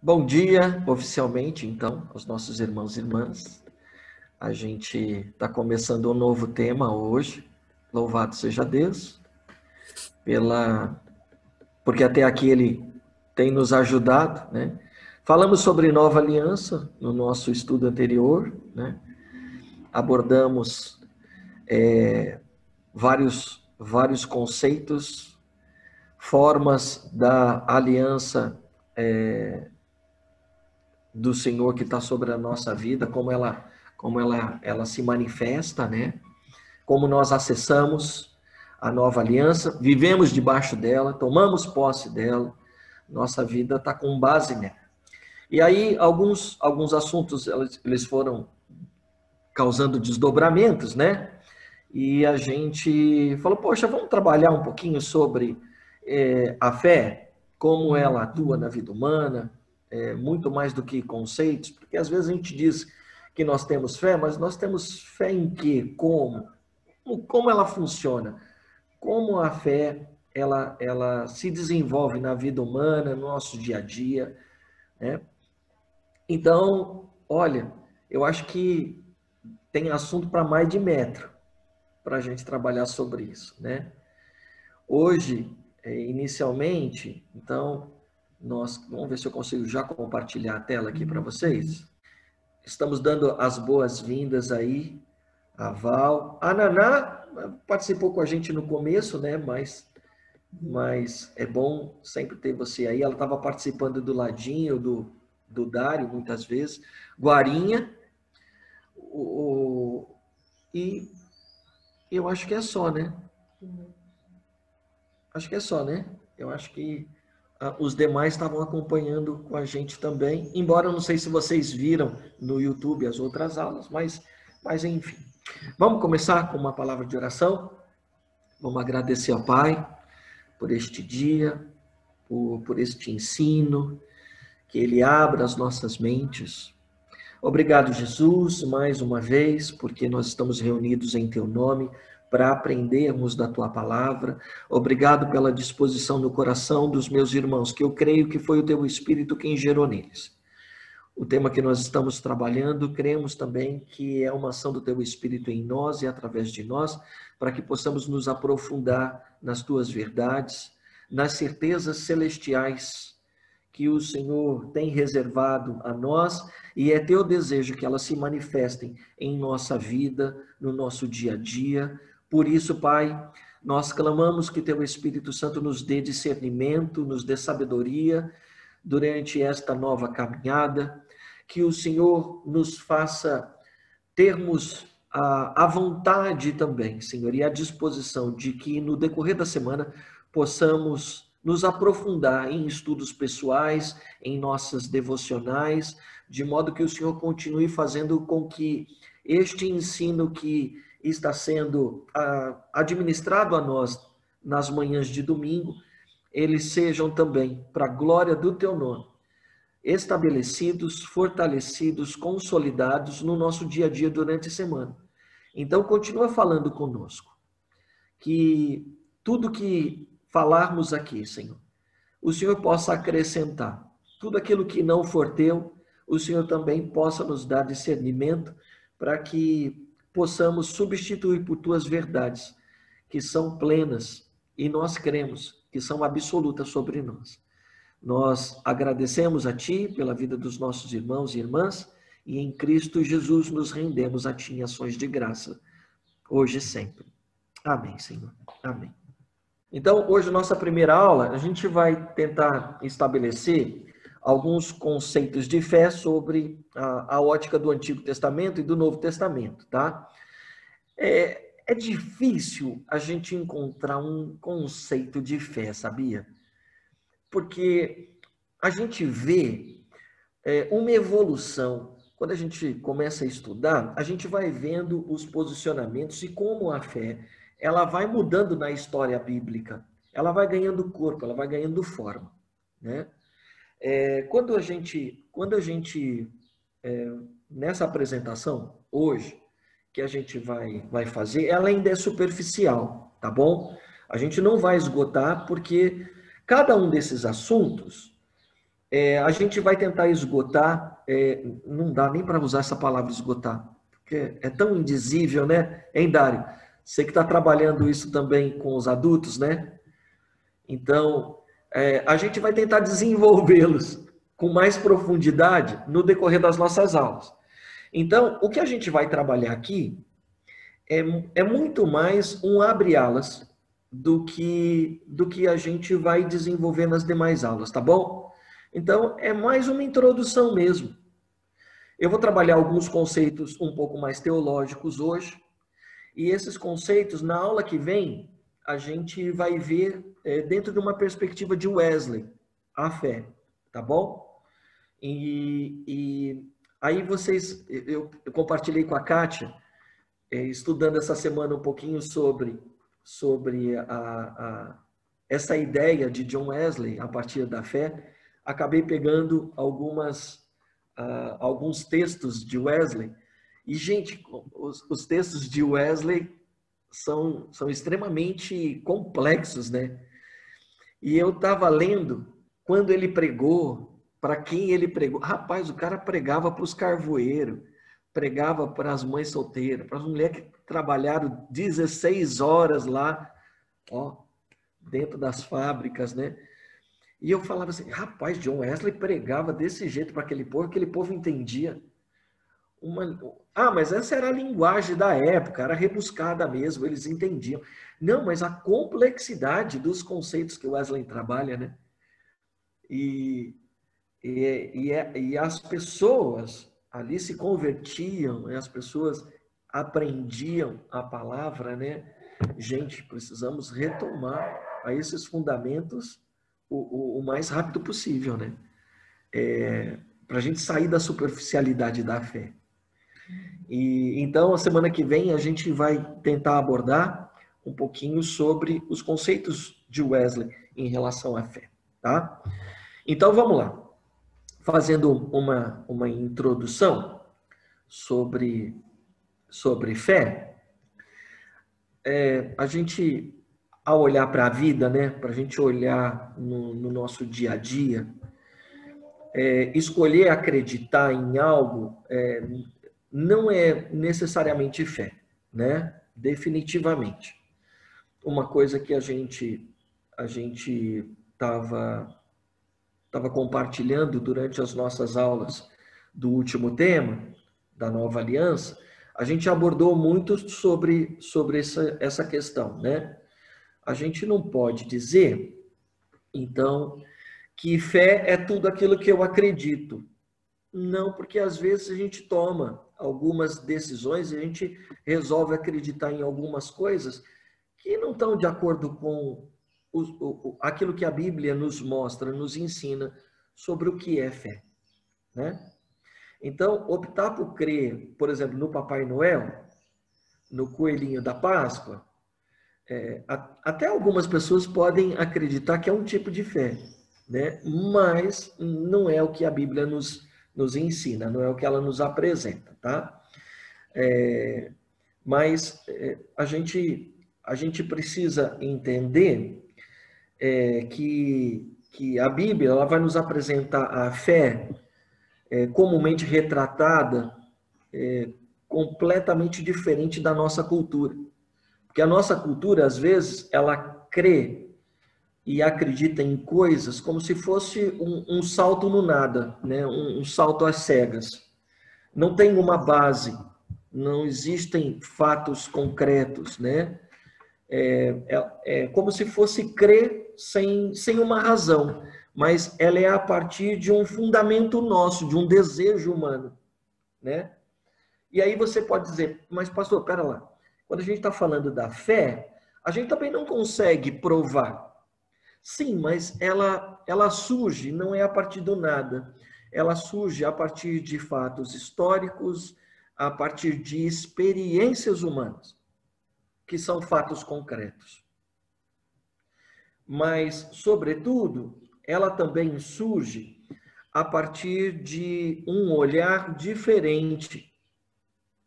Bom dia, oficialmente, então, aos nossos irmãos e irmãs. A gente está começando um novo tema hoje. Louvado seja Deus, porque até aqui Ele tem nos ajudado, né? Falamos sobre nova aliança no nosso estudo anterior, né? Abordamos vários conceitos, formas da aliança do Senhor que está sobre a nossa vida, como ela se manifesta, né? Como nós acessamos a nova aliança, vivemos debaixo dela, tomamos posse dela, nossa vida está com base nela. E aí, alguns assuntos, eles foram causando desdobramentos, né? E a gente falou, poxa, vamos trabalhar um pouquinho sobre a fé, como ela atua na vida humana, muito mais do que conceitos, porque às vezes a gente diz que nós temos fé, mas nós temos fé em quê? Como ela funciona? Como a fé ela se desenvolve na vida humana, no nosso dia a dia, né? Então, olha, eu acho que tem assunto para mais de metro para a gente trabalhar sobre isso, né? Hoje, inicialmente, então, vamos ver se eu consigo já compartilhar a tela aqui para vocês. Estamos dando as boas-vindas aí a Val. A Naná participou com a gente no começo, né? Mas é bom sempre ter você aí. Ela estava participando do ladinho do Dário, muitas vezes. Guarinha. E eu acho que é só, né? Acho que é só, né? Eu acho que os demais estavam acompanhando com a gente também, embora eu não sei se vocês viram no YouTube as outras aulas, mas enfim. Vamos começar com uma palavra de oração? Vamos agradecer ao Pai por este dia, por este ensino, que Ele abra as nossas mentes. Obrigado, Jesus, mais uma vez, porque nós estamos reunidos em Teu nome para aprendermos da Tua palavra. Obrigado pela disposição no coração dos meus irmãos, que eu creio que foi o Teu Espírito quem gerou neles. O tema que nós estamos trabalhando, cremos também que é uma ação do Teu Espírito em nós e através de nós, para que possamos nos aprofundar nas Tuas verdades, nas certezas celestiais que o Senhor tem reservado a nós, e é Teu desejo que elas se manifestem em nossa vida, no nosso dia a dia. Por isso, Pai, nós clamamos que Teu Espírito Santo nos dê discernimento, nos dê sabedoria durante esta nova caminhada, que o Senhor nos faça termos a vontade também, Senhor, e a disposição de que no decorrer da semana possamos nos aprofundar em estudos pessoais, em nossas devocionais, de modo que o Senhor continue fazendo com que este ensino que está sendo administrado a nós nas manhãs de domingo, eles sejam também, para a glória do Teu nome, estabelecidos, fortalecidos, consolidados no nosso dia a dia durante a semana. Então, continua falando conosco, que tudo que falarmos aqui, Senhor, o Senhor possa acrescentar. Tudo aquilo que não for Teu, o Senhor também possa nos dar discernimento para que possamos substituir por Tuas verdades, que são plenas e nós cremos que são absolutas sobre nós. Nós agradecemos a Ti pela vida dos nossos irmãos e irmãs e em Cristo Jesus nos rendemos a Ti em ações de graça, hoje e sempre. Amém, Senhor. Amém. Então, hoje, nossa primeira aula, a gente vai tentar estabelecer alguns conceitos de fé sobre a ótica do Antigo Testamento e do Novo Testamento, tá? É difícil a gente encontrar um conceito de fé, sabia? Porque a gente vê uma evolução. Quando a gente começa a estudar, a gente vai vendo os posicionamentos e como a fé ela vai mudando na história bíblica. Ela vai ganhando corpo, ela vai ganhando forma, né? Quando a gente nessa apresentação hoje que a gente vai fazer, ela ainda é superficial, tá bom? A gente não vai esgotar porque cada um desses assuntos A gente vai tentar esgotar, não dá nem para usar essa palavra esgotar, porque é tão indizível, né? Hein, Dário? Você que está trabalhando isso também com os adultos, né? Então, a gente vai tentar desenvolvê-los com mais profundidade no decorrer das nossas aulas. Então, o que a gente vai trabalhar aqui é muito mais um abre-alas do que a gente vai desenvolver nas demais aulas, tá bom? Então, é mais uma introdução mesmo. Eu vou trabalhar alguns conceitos um pouco mais teológicos hoje, e esses conceitos, na aula que vem, a gente vai ver dentro de uma perspectiva de Wesley, a fé, tá bom? E aí eu compartilhei com a Kátia, estudando essa semana um pouquinho sobre essa ideia de John Wesley a partir da fé, acabei pegando alguns textos de Wesley, e, gente, os textos de Wesley são extremamente complexos, né? E eu estava lendo quando ele pregou, para quem ele pregou. Rapaz, o cara pregava para os carvoeiros, pregava para as mães solteiras, para as mulheres que trabalharam 16 horas lá, ó, dentro das fábricas, né? E eu falava assim, rapaz, John Wesley pregava desse jeito para aquele povo entendia. Mas essa era a linguagem da época, era rebuscada mesmo, eles entendiam. Não, mas a complexidade dos conceitos que Wesley trabalha, né? E, e as pessoas ali se convertiam, as pessoas aprendiam a palavra, né? Gente, precisamos retomar a esses fundamentos o mais rápido possível, né? Para a gente sair da superficialidade da fé. E então, a semana que vem, a gente vai tentar abordar um pouquinho sobre os conceitos de Wesley em relação à fé, tá? Então, vamos lá. Fazendo uma introdução sobre fé, a gente, ao olhar para a vida, né, para a gente olhar no nosso dia a dia, escolher acreditar em algo não é necessariamente fé, né? Definitivamente. Uma coisa que a gente estava compartilhando durante as nossas aulas do último tema, da nova aliança, a gente abordou muito sobre essa questão, né? A gente não pode dizer, então, que fé é tudo aquilo que eu acredito. Não, porque às vezes a gente toma algumas decisões e a gente resolve acreditar em algumas coisas que não estão de acordo com aquilo que a Bíblia nos mostra, nos ensina sobre o que é fé, né? Então, optar por crer, por exemplo, no Papai Noel, no Coelhinho da Páscoa, até algumas pessoas podem acreditar que é um tipo de fé, né? Mas não é o que a Bíblia nos ensina, não é o que ela nos apresenta, tá? Mas a gente precisa entender que a Bíblia ela vai nos apresentar a fé comumente retratada completamente diferente da nossa cultura. Porque a nossa cultura, às vezes, ela crê e acredita em coisas como se fosse um salto no nada, né? Um salto às cegas. Não tem uma base, não existem fatos concretos, né? É como se fosse crer sem uma razão, mas ela é a partir de um fundamento nosso, de um desejo humano, né? E aí você pode dizer, mas pastor, pera lá, quando a gente está falando da fé, a gente também não consegue provar. Sim, mas ela surge, não é a partir do nada. Ela surge a partir de fatos históricos, a partir de experiências humanas, que são fatos concretos. Mas, sobretudo, ela também surge a partir de um olhar diferente.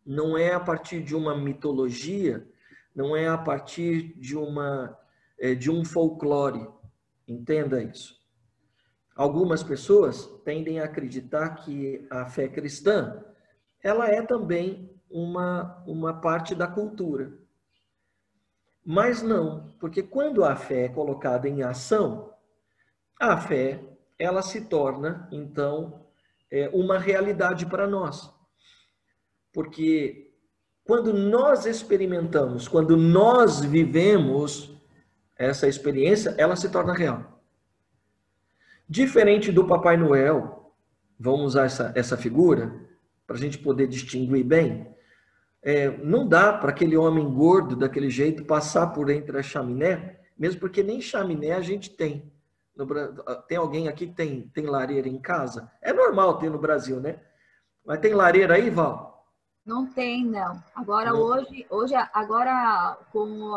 Não é a partir de uma mitologia, não é a partir de um folclore. Entenda isso. Algumas pessoas tendem a acreditar que a fé cristã, ela é também uma parte da cultura. Mas não, porque quando a fé é colocada em ação, a fé, ela se torna, então, uma realidade para nós. Porque quando nós experimentamos, quando nós vivemos essa experiência, ela se torna real. Diferente do Papai Noel, vamos usar essa figura, para a gente poder distinguir bem, não dá para aquele homem gordo daquele jeito passar por entre a chaminé, mesmo porque nem chaminé a gente tem. Tem alguém aqui que tem lareira em casa? É normal ter no Brasil, né? Mas tem lareira aí, Val? Não tem, não. Agora, Não. agora com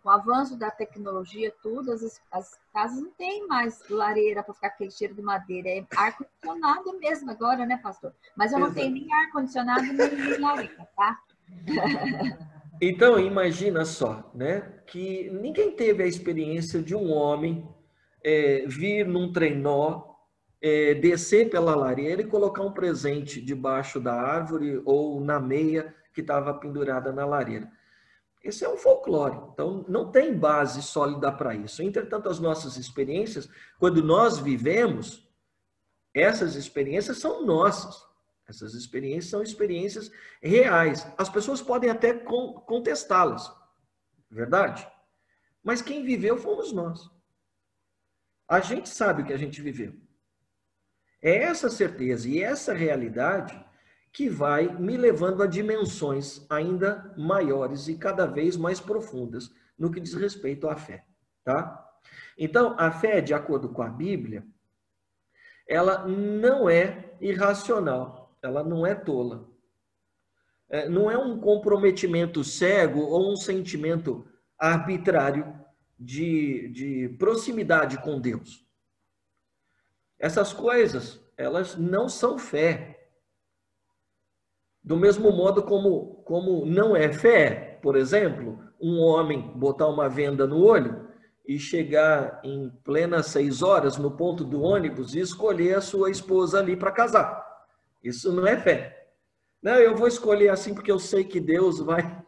o avanço da tecnologia, tudo, as casas não tem mais lareira para ficar aquele cheiro de madeira. É ar-condicionado mesmo agora, né, pastor? Mas eu não tenho nem ar-condicionado, nem lareira, tá? Então, imagina só, né? Que ninguém teve a experiência de um homem vir num trenó, descer pela lareira e colocar um presente debaixo da árvore ou na meia que estava pendurada na lareira. Esse é um folclore, então não tem base sólida para isso. Entretanto, as nossas experiências, quando nós vivemos, essas experiências são nossas. Essas experiências são experiências reais. As pessoas podem até contestá-las, verdade? Mas quem viveu fomos nós. A gente sabe o que a gente viveu. É essa certeza e essa realidade que vai me levando a dimensões ainda maiores e cada vez mais profundas no que diz respeito à fé, tá? Então, a fé, de acordo com a Bíblia, ela não é irracional, ela não é tola. Não é um comprometimento cego ou um sentimento arbitrário de proximidade com Deus. Essas coisas, elas não são fé. Do mesmo modo como não é fé, por exemplo, um homem botar uma venda no olho e chegar em plenas 6 horas no ponto do ônibus e escolher a sua esposa ali para casar. Isso não é fé. Não, eu vou escolher assim porque eu sei que Deus vai...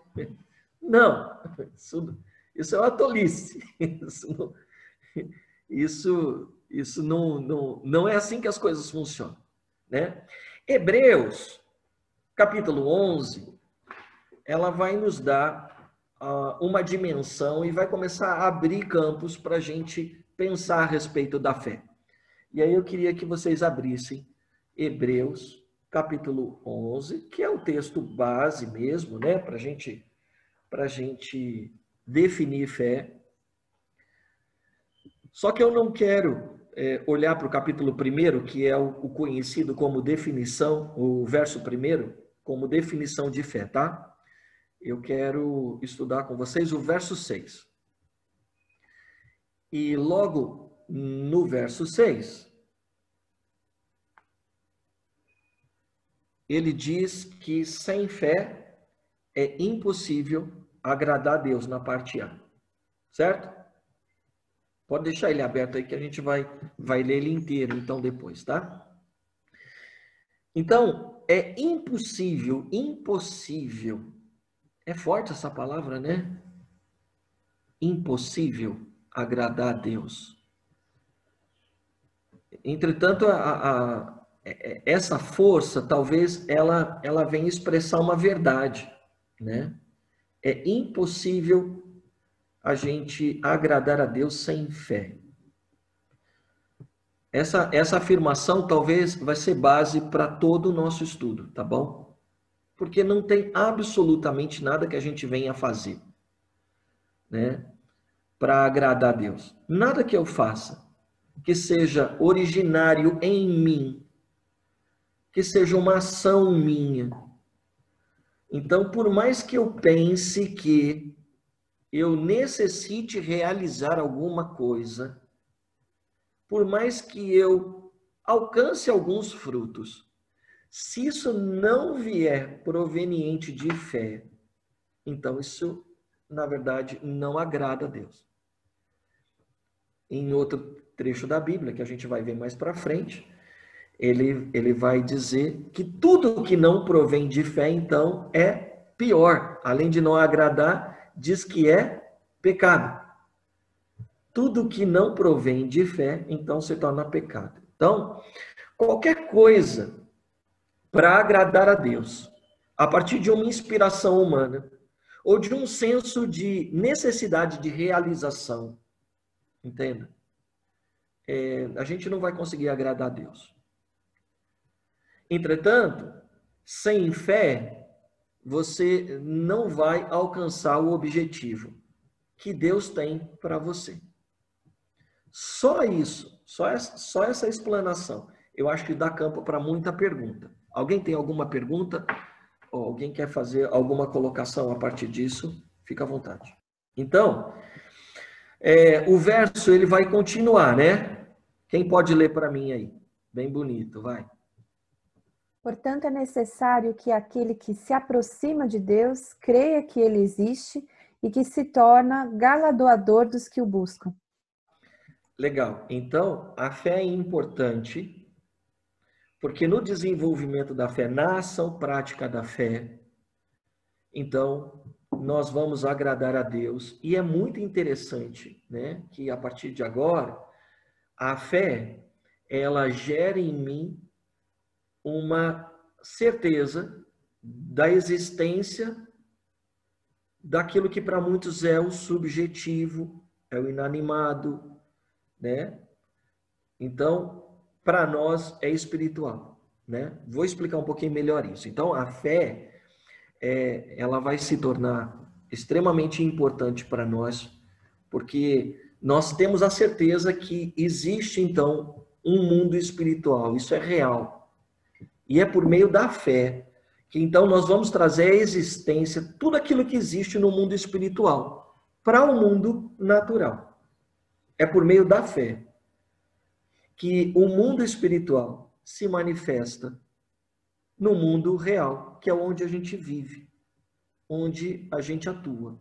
Não, isso é uma tolice. Isso não é assim que as coisas funcionam, né? Hebreus, capítulo 11, ela vai nos dar uma dimensão e vai começar a abrir campos para a gente pensar a respeito da fé. E aí eu queria que vocês abrissem Hebreus, capítulo 11, que é o texto base mesmo, né, para a gente definir fé. Só que eu não quero olhar para o capítulo 1, que é o conhecido como definição, o verso 1, como definição de fé, tá? Eu quero estudar com vocês o verso 6. E logo no verso 6, ele diz que sem fé é impossível agradar a Deus na parte A. Certo? Pode deixar ele aberto aí que a gente vai ler ele inteiro então depois, tá? Então, é impossível, é forte essa palavra, né? Impossível agradar a Deus. Entretanto, essa força, talvez, ela venha expressar uma verdade, né? É impossível a gente agradar a Deus sem fé. Essa afirmação talvez vai ser base para todo o nosso estudo, tá bom? Porque não tem absolutamente nada que a gente venha fazer, né, para agradar a Deus. Nada que eu faça que seja originário em mim, que seja uma ação minha. Então, por mais que eu pense que eu necessite realizar alguma coisa, por mais que eu alcance alguns frutos, se isso não vier proveniente de fé, então isso, na verdade, não agrada a Deus. Em outro trecho da Bíblia, que a gente vai ver mais para frente, ele vai dizer que tudo que não provém de fé, então, é pior. Além de não agradar, diz que é pecado. Tudo que não provém de fé, então, se torna pecado. Então, qualquer coisa para agradar a Deus, a partir de uma inspiração humana, ou de um senso de necessidade de realização, entenda? A gente não vai conseguir agradar a Deus. Entretanto, sem fé, você não vai alcançar o objetivo que Deus tem para você. Só isso, só essa explanação, eu acho que dá campo para muita pergunta. Alguém tem alguma pergunta? Ou alguém quer fazer alguma colocação a partir disso? Fica à vontade. Então, o verso ele vai continuar, né? Quem pode ler para mim aí? Bem bonito, vai. Portanto, é necessário que aquele que se aproxima de Deus creia que ele existe e que se torna galardoador dos que o buscam. Legal. Então, a fé é importante, porque no desenvolvimento da fé, na ação prática da fé, então, nós vamos agradar a Deus. E é muito interessante, né, que a partir de agora, a fé, ela gera em mim uma certeza da existência daquilo que para muitos é o subjetivo, é o inanimado, né? Então, para nós é espiritual, né? Vou explicar um pouquinho melhor isso. Então, a fé, ela vai se tornar extremamente importante para nós, porque nós temos a certeza que existe, então, um mundo espiritual. Isso é real. E é por meio da fé que, então, nós vamos trazer à existência tudo aquilo que existe no mundo espiritual para o mundo natural. É por meio da fé que o mundo espiritual se manifesta no mundo real, que é onde a gente vive, onde a gente atua.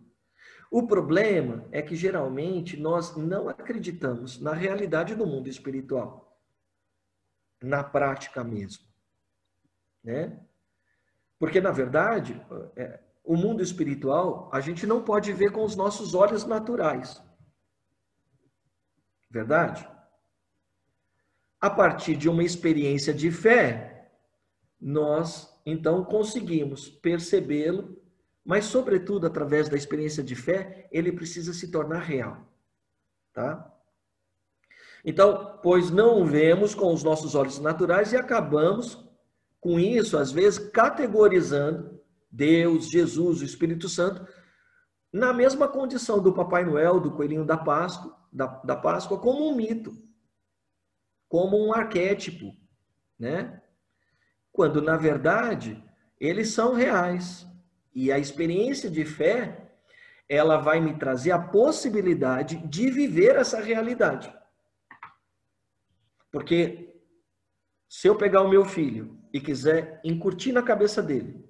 O problema é que, geralmente, nós não acreditamos na realidade do mundo espiritual, na prática mesmo, né? Porque, na verdade, o mundo espiritual a gente não pode ver com os nossos olhos naturais. Verdade? A partir de uma experiência de fé, nós, então, conseguimos percebê-lo, mas, sobretudo, através da experiência de fé, ele precisa se tornar real. Tá? Então, pois não vemos com os nossos olhos naturais e acabamos, com isso, às vezes, categorizando Deus, Jesus, o Espírito Santo, na mesma condição do Papai Noel, do Coelhinho da Páscoa, como um mito, como um arquétipo, né? Quando, na verdade, eles são reais. E a experiência de fé, ela vai me trazer a possibilidade de viver essa realidade. Porque se eu pegar o meu filho e quiser incutir na cabeça dele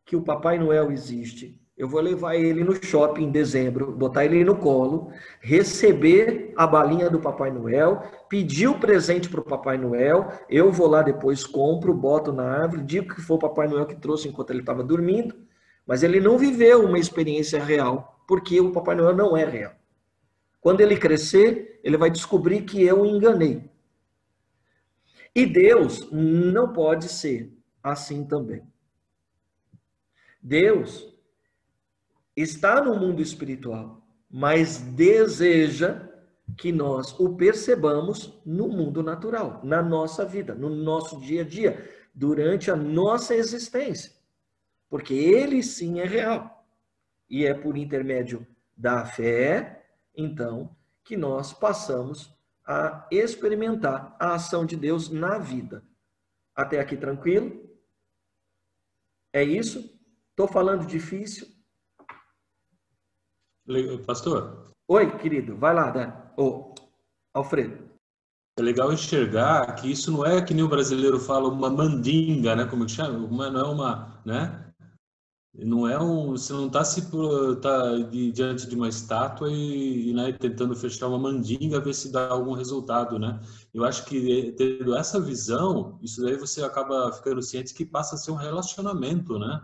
que o Papai Noel existe, eu vou levar ele no shopping em dezembro, botar ele no colo, receber a balinha do Papai Noel, pedir o presente para o Papai Noel, eu vou lá depois, compro, boto na árvore, digo que foi o Papai Noel que trouxe enquanto ele estava dormindo, mas ele não viveu uma experiência real, porque o Papai Noel não é real. Quando ele crescer, ele vai descobrir que eu o enganei. E Deus não pode ser assim também. Deus está no mundo espiritual, mas deseja que nós o percebamos no mundo natural, na nossa vida, no nosso dia a dia, durante a nossa existência. Porque ele sim é real. E é por intermédio da fé, então, que nós passamos a experimentar a ação de Deus na vida. Até aqui tranquilo? É isso? Estou falando difícil? Pastor? Oi, querido, vai lá, Dan. Alfredo. É legal enxergar que isso não é que nem o brasileiro fala uma mandinga, né? Como que chama? Não é uma, né? Não é você não está diante de uma estátua né, tentando fechar uma mandinga, ver se dá algum resultado, né? Eu acho que tendo essa visão, isso daí você acaba ficando ciente que passa a ser um relacionamento, né?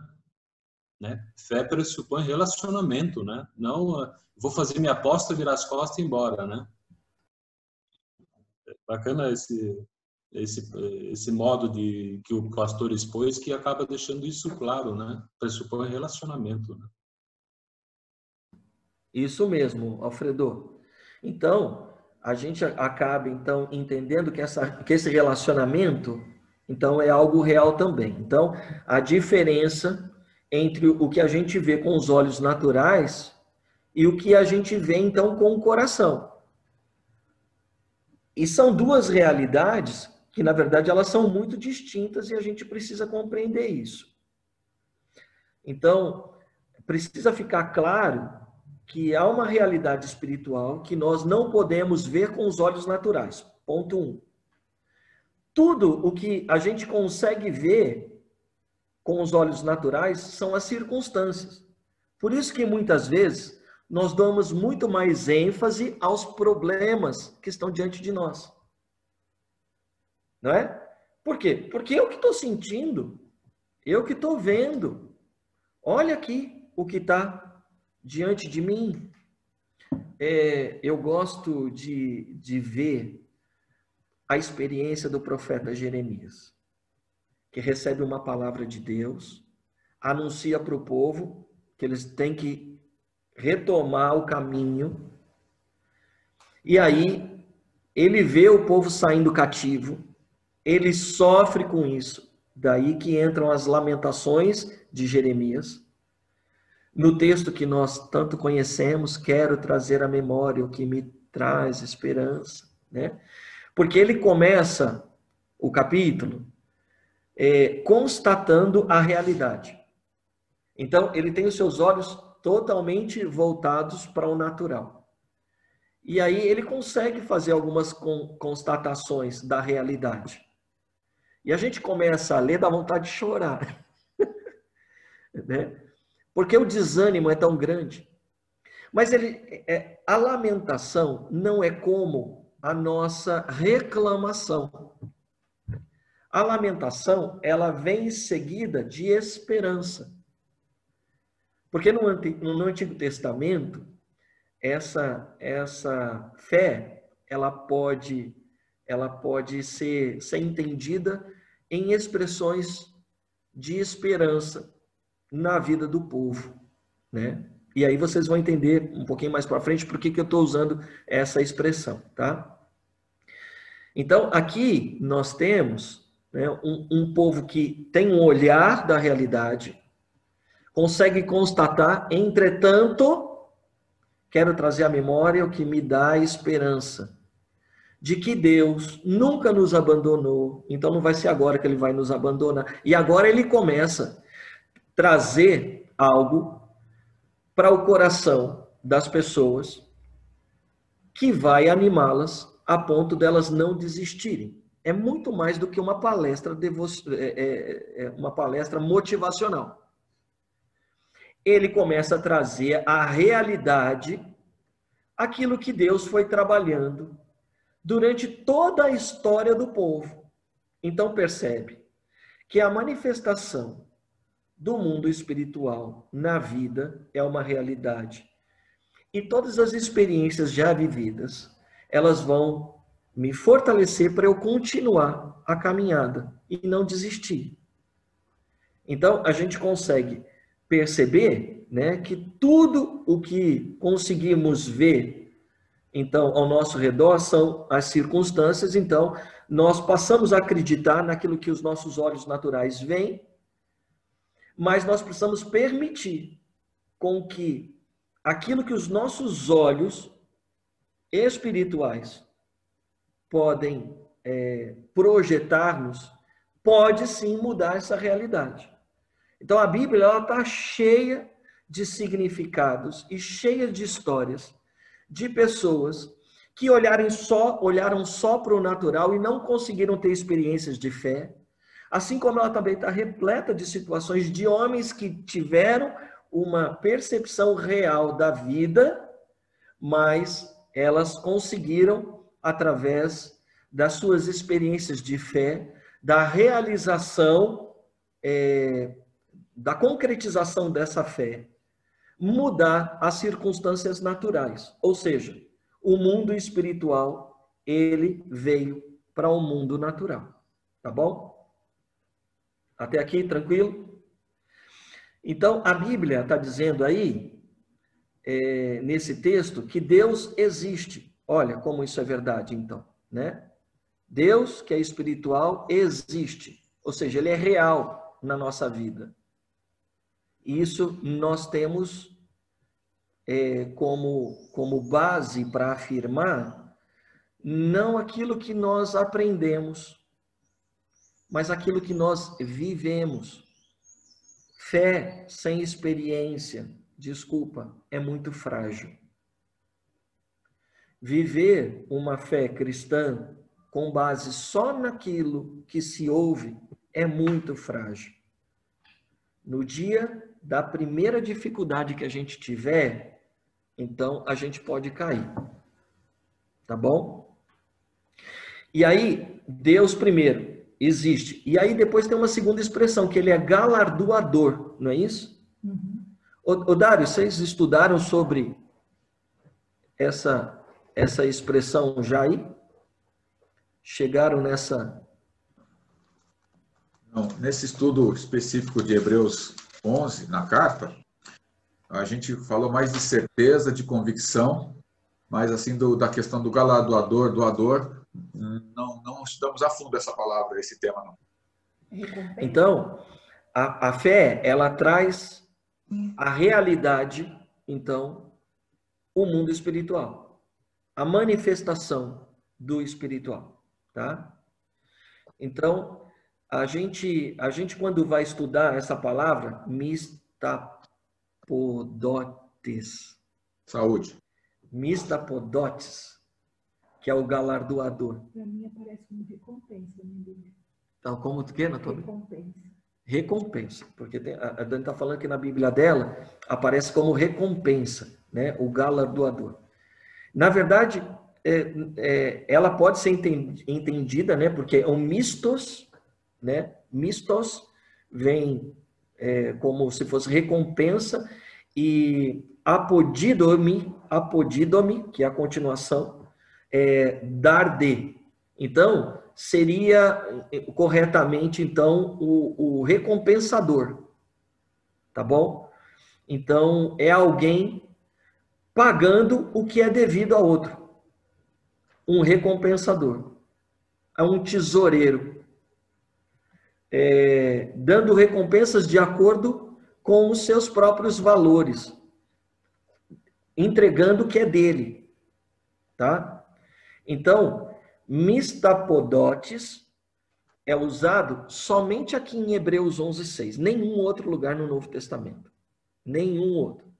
Fé pressupõe relacionamento, né? Não, vou fazer minha aposta, virar as costas e ir embora, né? Bacana esse modo que o pastor expôs, que acaba deixando isso claro, né? Pressupõe relacionamento, né? Isso mesmo, Alfredo. Então, a gente acaba então entendendo que esse relacionamento então é algo real também. Então, a diferença entre o que a gente vê com os olhos naturais e o que a gente vê então com o coração. E são duas realidades que, na verdade, elas são muito distintas e a gente precisa compreender isso. Então, precisa ficar claro que há uma realidade espiritual que nós não podemos ver com os olhos naturais. Ponto 1. Tudo o que a gente consegue ver com os olhos naturais são as circunstâncias. Por isso que muitas vezes nós damos muito mais ênfase aos problemas que estão diante de nós. Não é? Por quê? Porque eu que estou sentindo, eu que estou vendo. Olha aqui o que está diante de mim. Eu gosto de ver a experiência do profeta Jeremias, que recebe uma palavra de Deus, anuncia para o povo que eles têm que retomar o caminho, e aí ele vê o povo saindo cativo, ele sofre com isso, daí que entram as lamentações de Jeremias. No texto que nós tanto conhecemos, quero trazer à memória o que me traz esperança, né? Porque ele começa o capítulo constatando a realidade. Então, ele tem os seus olhos totalmente voltados para o natural. E aí ele consegue fazer algumas constatações da realidade. E a gente começa a ler, dá vontade de chorar. Né? Porque o desânimo é tão grande. Mas a lamentação não é como a nossa reclamação. A lamentação, ela vem em seguida de esperança. Porque no Antigo Testamento, essa fé, ela pode ser entendida em expressões de esperança na vida do povo, né? E aí vocês vão entender um pouquinho mais para frente por que eu estou usando essa expressão, tá? Então, aqui nós temos, né, um povo que tem um olhar da realidade, consegue constatar, entretanto, quero trazer à memória o que me dá esperança de que Deus nunca nos abandonou, então não vai ser agora que ele vai nos abandonar. E agora ele começa a trazer algo para o coração das pessoas que vai animá-las a ponto delas não desistirem. É muito mais do que uma palestra uma palestra motivacional. Ele começa a trazer a realidade, aquilo que Deus foi trabalhando durante toda a história do povo. Então percebe que a manifestação do mundo espiritual na vida é uma realidade. E todas as experiências já vividas, elas vão me fortalecer para eu continuar a caminhada e não desistir. Então, a gente consegue perceber, né, que tudo o que conseguimos ver, então, ao nosso redor são as circunstâncias. Então, nós passamos a acreditar naquilo que os nossos olhos naturais veem, mas nós precisamos permitir com que aquilo que os nossos olhos espirituais podem projetar-nos, pode sim mudar essa realidade. Então a Bíblia está cheia de significados e cheia de histórias de pessoas que olharam só para o natural e não conseguiram ter experiências de fé, Assim como ela também está repleta de situações de homens que tiveram uma percepção real da vida, mas elas conseguiram, através das suas experiências de fé, da realização, da concretização dessa fé, mudar as circunstâncias naturais. Ou seja, o mundo espiritual, ele veio para o mundo natural. Tá bom? Até aqui, tranquilo? Então, a Bíblia está dizendo aí, nesse texto, que Deus existe. Olha como isso é verdade, então, né? Deus, que é espiritual, existe. Ou seja, ele é real na nossa vida. Isso nós temos como base para afirmar não aquilo que nós aprendemos, mas aquilo que nós vivemos. Fé sem experiência, desculpa, é muito frágil. Viver uma fé cristã com base só naquilo que se ouve é muito frágil. No dia da primeira dificuldade que a gente tiver, então a gente pode cair. Tá bom? E aí, Deus primeiro existe. E aí depois tem uma segunda expressão, que ele é galardoador, não é isso? Uhum. Ô Dário, vocês estudaram sobre essa expressão já aí? Chegaram nessa... Não, nesse estudo específico de Hebreus 11, na carta, a gente falou mais de certeza, de convicção, mas assim da questão do galardoador, doador, não estudamos a fundo essa palavra, esse tema não. Então, a fé, ela traz a realidade, então, o mundo espiritual, a manifestação do espiritual, tá? Então, a gente quando vai estudar essa palavra, mistapodotes. Saúde. Mistapodotes, que é o galardoador. Para mim aparece como recompensa na minha Bíblia. Então, como que, Natônia? Recompensa. Recompensa, porque a Dani está falando que na Bíblia dela aparece como recompensa, né? O galardoador. Na verdade, ela pode ser entendida, né? Porque é um mistos, né? Mistos vem como se fosse recompensa, e apodidome, que é a continuação, dar de. Então, seria corretamente, então, o recompensador. Tá bom? Então, é alguém pagando o que é devido a outro. Um recompensador. É um tesoureiro. Dando recompensas de acordo com os seus próprios valores. Entregando o que é dele. Tá? Então, mistapodotes é usado somente aqui em Hebreus 11:6. Nenhum outro lugar no Novo Testamento. Nenhum outro.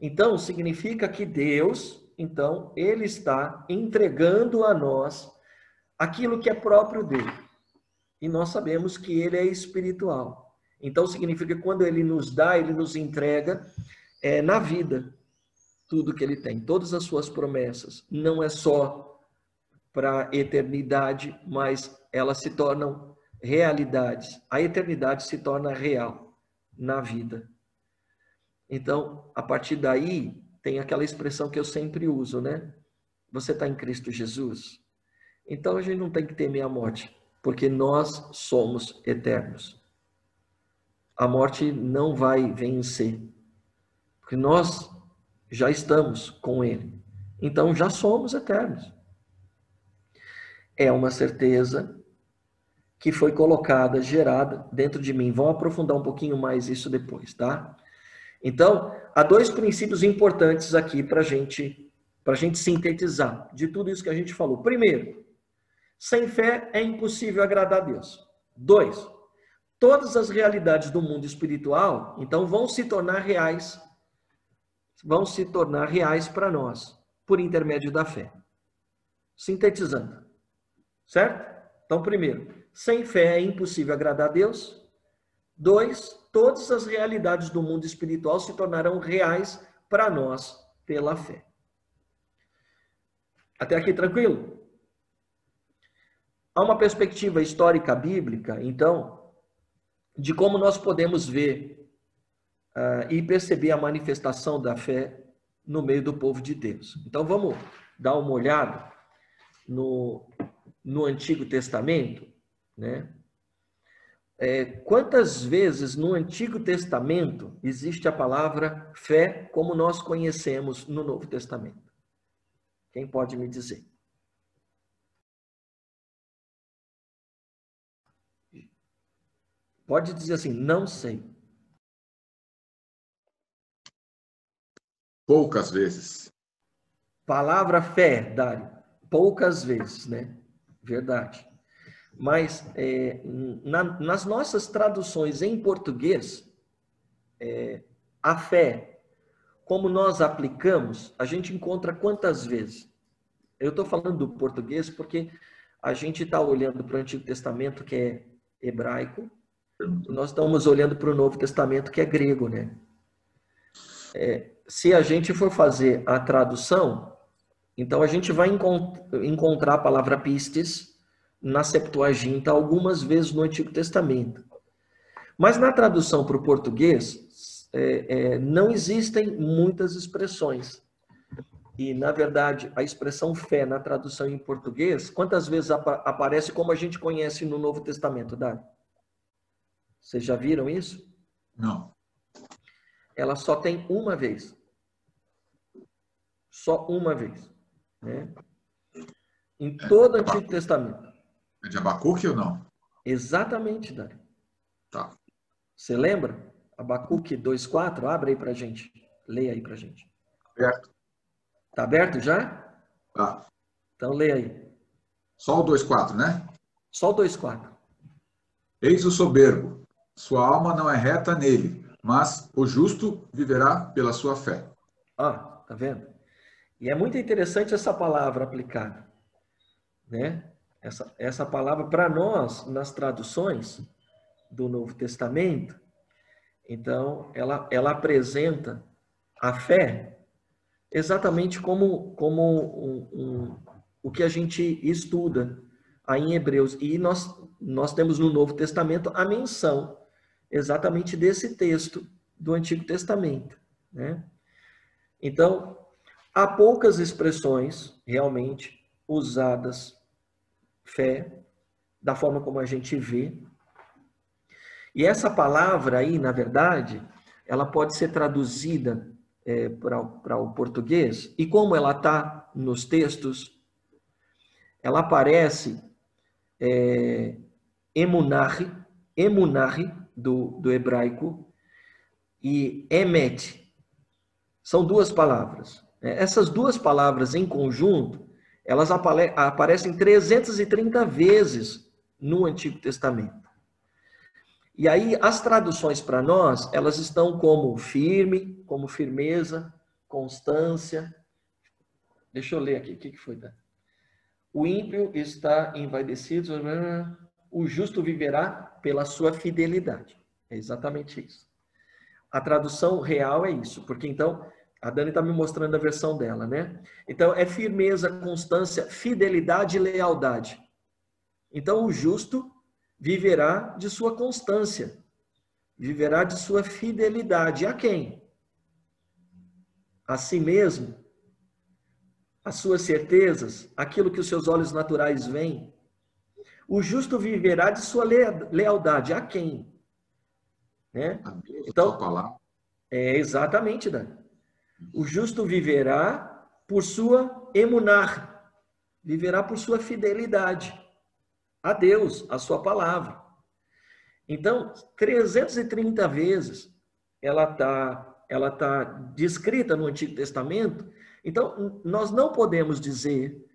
Então, significa que Deus, então, ele está entregando a nós aquilo que é próprio dele. E nós sabemos que ele é espiritual. Então, significa que quando ele nos dá, ele nos entrega na vida tudo que ele tem, todas as suas promessas. Não é só para a eternidade, mas elas se tornam realidades. A eternidade se torna real na vida. Então, a partir daí, tem aquela expressão que eu sempre uso, né? Você está em Cristo Jesus? Então, a gente não tem que temer a morte, porque nós somos eternos. A morte não vai vencer, porque nós já estamos com Ele. Então, já somos eternos. É uma certeza que foi colocada, gerada dentro de mim. Vamos aprofundar um pouquinho mais isso depois, tá? Então, há dois princípios importantes aqui para a gente sintetizar de tudo isso que a gente falou. Primeiro, sem fé é impossível agradar a Deus. 2, todas as realidades do mundo espiritual, então, vão se tornar reais para nós, por intermédio da fé. Sintetizando. Certo? Então, primeiro, sem fé é impossível agradar a Deus. 2, todas as realidades do mundo espiritual se tornarão reais para nós pela fé. Até aqui tranquilo? Há uma perspectiva histórica bíblica, então, de como nós podemos ver e perceber a manifestação da fé no meio do povo de Deus. Então, vamos dar uma olhada no Antigo Testamento, né? Quantas vezes no Antigo Testamento existe a palavra fé como nós conhecemos no Novo Testamento? Quem pode me dizer? Pode dizer assim, não sei. Poucas vezes. Palavra fé, Dário, poucas vezes, né? Verdade. Mas nas nossas traduções em português, a fé, como nós aplicamos, a gente encontra quantas vezes? Eu estou falando do português porque a gente está olhando para o Antigo Testamento, que é hebraico, e nós estamos olhando para o Novo Testamento, que é grego, né? Se a gente for fazer a tradução, então a gente vai encontrar a palavra pistes na Septuaginta algumas vezes no Antigo Testamento. Mas na tradução para o português, não existem muitas expressões. E, na verdade, a expressão fé na tradução em português, quantas vezes aparece como a gente conhece no Novo Testamento, Dário? Vocês já viram isso? Não. Ela só tem uma vez. Só uma vez. Né? Em todo o Antigo Testamento. É de Abacuque ou não? Exatamente, Dário. Tá. Você lembra? Abacuque 2:4, abre aí pra gente. Leia aí pra gente. Aberto. Tá aberto já? Tá. Então leia aí. Só o 2:4, né? Só o 2:4. Eis o soberbo, sua alma não é reta nele, mas o justo viverá pela sua fé. Tá vendo? E é muito interessante essa palavra aplicada, né? Essa palavra para nós, nas traduções do Novo Testamento, então ela apresenta a fé exatamente como o que a gente estuda aí em Hebreus. E nós temos no Novo Testamento a menção exatamente desse texto do Antigo Testamento, né? Então, há poucas expressões realmente usadas fé, da forma como a gente vê. E essa palavra aí, na verdade, ela pode ser traduzida para o português, e como ela está nos textos, ela aparece emunari do hebraico, e emet. São duas palavras. Essas duas palavras em conjunto, elas aparecem 330 vezes no Antigo Testamento. E aí, as traduções para nós, elas estão como firme, como firmeza, constância. Deixa eu ler aqui, o que foi? O ímpio está envaidecido, o justo viverá pela sua fidelidade. É exatamente isso. A tradução real é isso, porque então, a Dani está me mostrando a versão dela, né? Então, é firmeza, constância, fidelidade e lealdade. Então, o justo viverá de sua constância, viverá de sua fidelidade. A quem? A si mesmo, as suas certezas, aquilo que os seus olhos naturais veem. O justo viverá de sua lealdade. A quem? Né? Então, exatamente, Dani. O justo viverá por sua emunar, viverá por sua fidelidade a Deus, a sua palavra. Então, 330 vezes ela tá descrita no Antigo Testamento. Então, nós não podemos dizer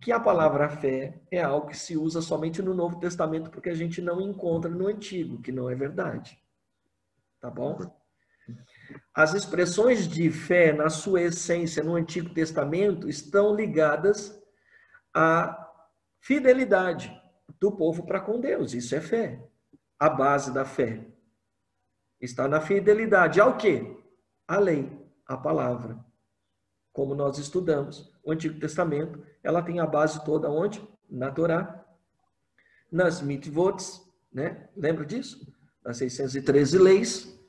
que a palavra fé é algo que se usa somente no Novo Testamento, porque a gente não encontra no Antigo, que não é verdade. Tá bom? As expressões de fé, na sua essência, no Antigo Testamento, estão ligadas à fidelidade. do povo para com Deus. Isso é fé. A base da fé está na fidelidade ao quê? A lei, a palavra. Como nós estudamos, o Antigo Testamento, ela tem a base toda onde? Na Torá, nas mitvot, né? Lembra disso? Nas 613 leis.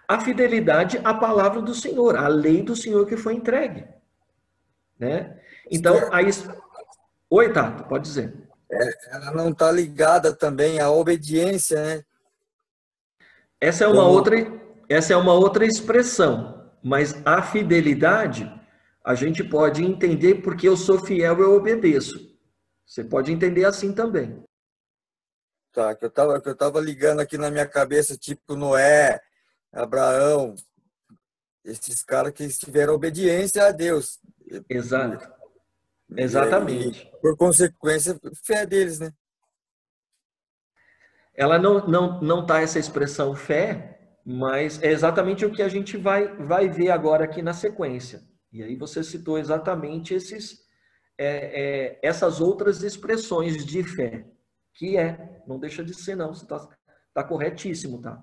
A fidelidade à palavra do Senhor, à lei do Senhor que foi entregue, né? Então, aí... Oi, Tato, pode dizer. Ela não está ligada também à obediência, né? Essa é uma outra expressão, mas a fidelidade a gente pode entender porque eu sou fiel, eu obedeço. Você pode entender assim também. Tá, que eu tava ligando aqui na minha cabeça, tipo Noé, Abraão, esses caras que tiveram obediência a Deus. Exato. Exatamente. E, por consequência, fé deles, né? Ela não tá essa expressão fé, mas é exatamente o que a gente vai ver agora aqui na sequência. E aí você citou exatamente essas outras expressões de fé, que não deixa de ser não, você tá corretíssimo, tá?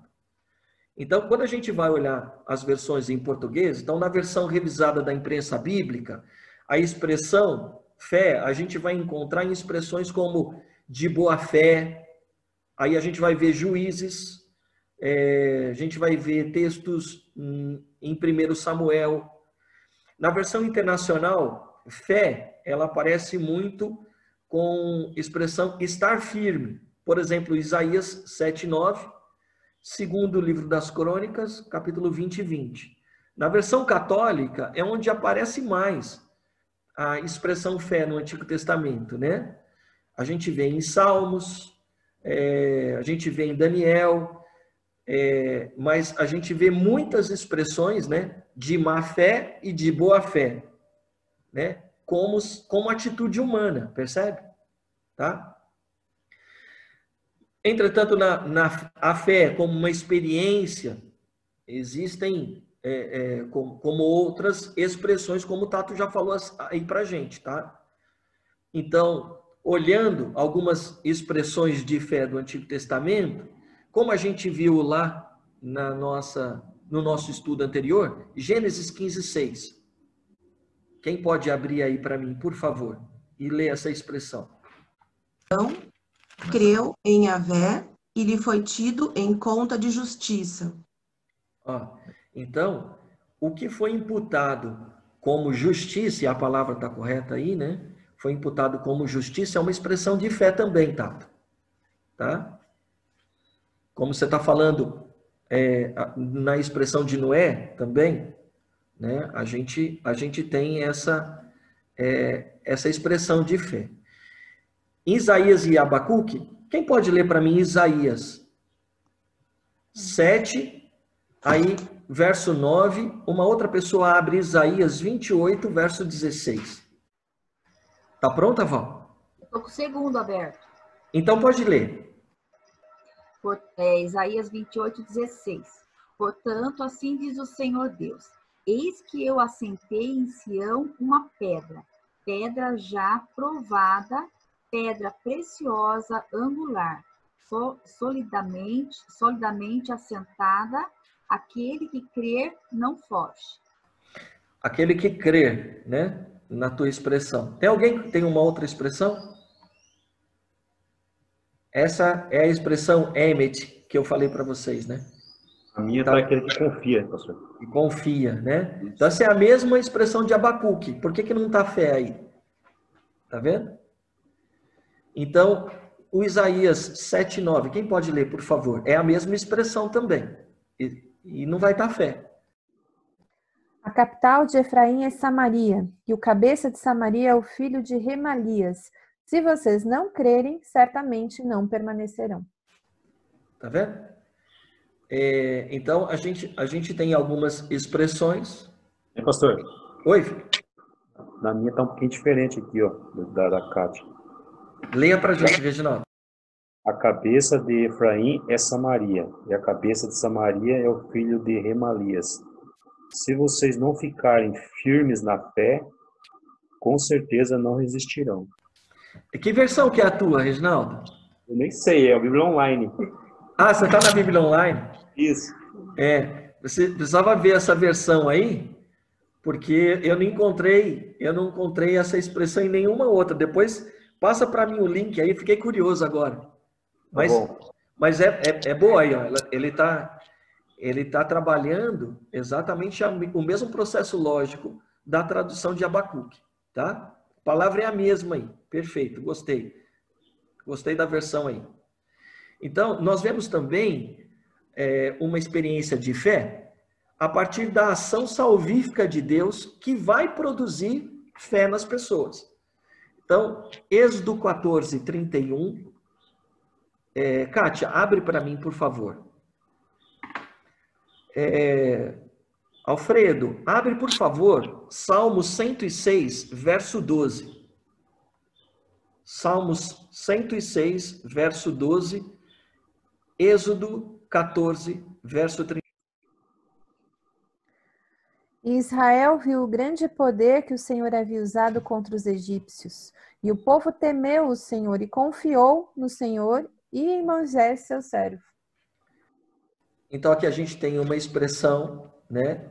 Então, quando a gente vai olhar as versões em português, então na versão revisada da imprensa bíblica, a expressão fé, a gente vai encontrar em expressões como de boa fé, aí a gente vai ver Juízes, a gente vai ver textos em 1 Samuel. Na versão internacional, fé, ela aparece muito com expressão estar firme. Por exemplo, Isaías 7:9, segundo livro das Crônicas, capítulo 20 e 20. Na versão católica, é onde aparece mais a expressão fé no Antigo Testamento, né? A gente vê em Salmos, a gente vê em Daniel, mas a gente vê muitas expressões, né, de má fé e de boa fé, né, como atitude humana, percebe? Tá? Entretanto, a fé como uma experiência, existem como outras expressões, como o Tato já falou aí pra gente, tá? Então, olhando algumas expressões de fé do Antigo Testamento, como a gente viu lá no nosso estudo anterior, Gênesis 15:6. Quem pode abrir aí para mim, por favor, e ler essa expressão? Então, creu em Yahvé e lhe foi tido em conta de justiça. Então, o que foi imputado como justiça, e a palavra está correta aí, né? Foi imputado como justiça, é uma expressão de fé também, Tato. Tá? Como você está falando na expressão de Noé também, né? A gente tem essa expressão de fé. Isaías e Abacuque, quem pode ler para mim Isaías 7, aí verso 9, uma outra pessoa abre Isaías 28, verso 16. Tá pronta, Val? Estou com o segundo aberto. Então pode ler. Isaías 28, 16. Portanto, assim diz o Senhor Deus: eis que eu assentei em Sião uma pedra, pedra já provada, pedra preciosa, angular, solidamente assentada, aquele que crer não foge. Aquele que crer, né? Na tua expressão. Tem alguém que tem uma outra expressão? Essa é a expressão emet, que eu falei para vocês, né? A minha tá aquele que confia, pastor. Que confia, né? Então, essa é a mesma expressão de Abacuque. Por que não está fé aí? Tá vendo? Então, o Isaías 7:9, quem pode ler, por favor? É a mesma expressão também. E não vai estar fé. A capital de Efraim é Samaria, e o cabeça de Samaria é o filho de Remalias. Se vocês não crerem, certamente não permanecerão. Tá vendo? Então, a gente tem algumas expressões. Pastor? Oi, filho. Na minha tá um pouquinho diferente aqui, ó, da Cátia. Leia pra gente, Reginaldo. A cabeça de Efraim é Samaria, e a cabeça de Samaria é o filho de Remalias. Se vocês não ficarem firmes na fé, com certeza não resistirão. Que versão que é a tua, Reginaldo? Eu nem sei, é a Bíblia Online. Ah, você está na Bíblia Online? Isso. Você precisava ver essa versão aí, porque eu não encontrei essa expressão em nenhuma outra. Depois passa para mim o link aí, fiquei curioso agora. Mas é boa aí, ó. Ele tá trabalhando exatamente o mesmo processo lógico da tradução de Abacuque, tá? A palavra é a mesma aí. Perfeito, gostei. Gostei da versão aí. Então, nós vemos também uma experiência de fé a partir da ação salvífica de Deus que vai produzir fé nas pessoas. Então, Êxodo 14, 31. Kátia, abre para mim, por favor. Alfredo, abre, por favor, Salmos 106, verso 12. Salmos 106, verso 12. Êxodo 14, verso 30. Israel viu o grande poder que o Senhor havia usado contra os egípcios. E o povo temeu o Senhor e confiou no Senhor e em Moisés, seu servo. Então aqui a gente tem uma expressão, né,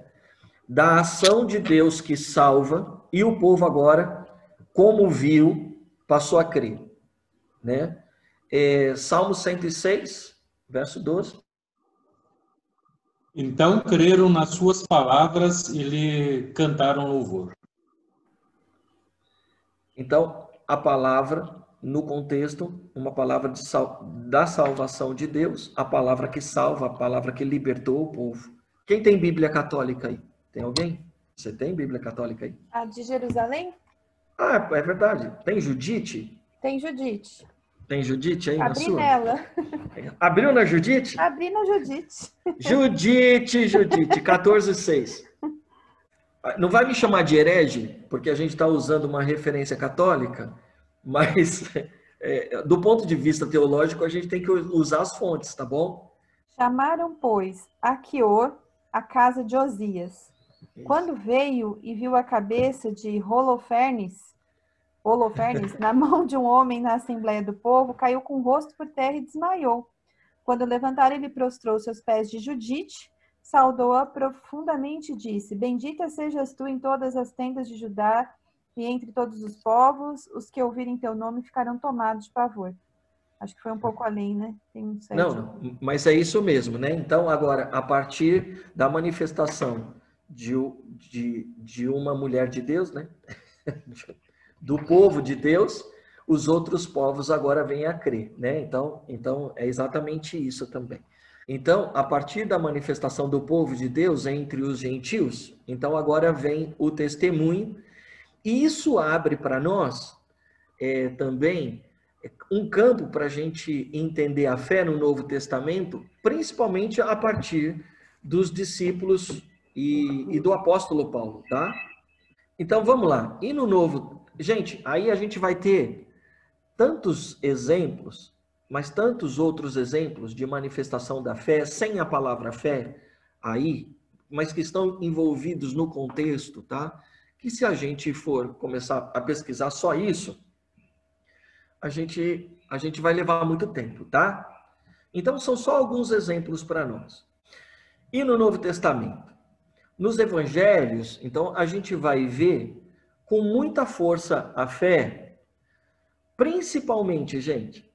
da ação de Deus que salva, e o povo agora, como viu, passou a crer, né? Salmo 106, verso 12. Então creram nas suas palavras e lhe cantaram louvor. Então, a palavra, no contexto, uma palavra da salvação de Deus, a palavra que salva, a palavra que libertou o povo. Quem tem Bíblia católica aí? Tem alguém? Você tem Bíblia católica aí? A de Jerusalém? Ah, é verdade. Tem Judite? Tem Judite. Tem Judite aí na sua? Abri nela. Abriu na Judite? Abri na Judite. Judite, 14:6. Não vai me chamar de herege, porque a gente está usando uma referência católica, mas do ponto de vista teológico, a gente tem que usar as fontes, tá bom? Chamaram, pois, Aquior, a casa de Osias. Quando veio e viu a cabeça de Holofernes na mão de um homem na Assembleia do Povo, caiu com o rosto por terra e desmaiou. Quando levantaram, ele prostrou-se aos pés de Judite, saudou-a profundamente e disse: Bendita sejas tu em todas as tendas de Judá e entre todos os povos, os que ouvirem teu nome ficarão tomados de pavor. Acho que foi um pouco além, né? Tem um sete. Não, mas é isso mesmo, né? Então, agora, a partir da manifestação de uma mulher de Deus, né? Do povo de Deus, os outros povos agora vêm a crer, né? Então é exatamente isso também. Então, a partir da manifestação do povo de Deus entre os gentios, então agora vem o testemunho, e isso abre para nós também um campo para a gente entender a fé no Novo Testamento, principalmente a partir dos discípulos e do apóstolo Paulo, tá? Então vamos lá. E no Novo, gente, aí a gente vai ter tantos exemplos, mas tantos outros exemplos de manifestação da fé, sem a palavra fé aí, mas que estão envolvidos no contexto, tá? Que se a gente for começar a pesquisar só isso, a gente vai levar muito tempo, tá? Então são só alguns exemplos para nós. E no Novo Testamento? Nos evangelhos, então a gente vai ver com muita força a fé, principalmente, gente,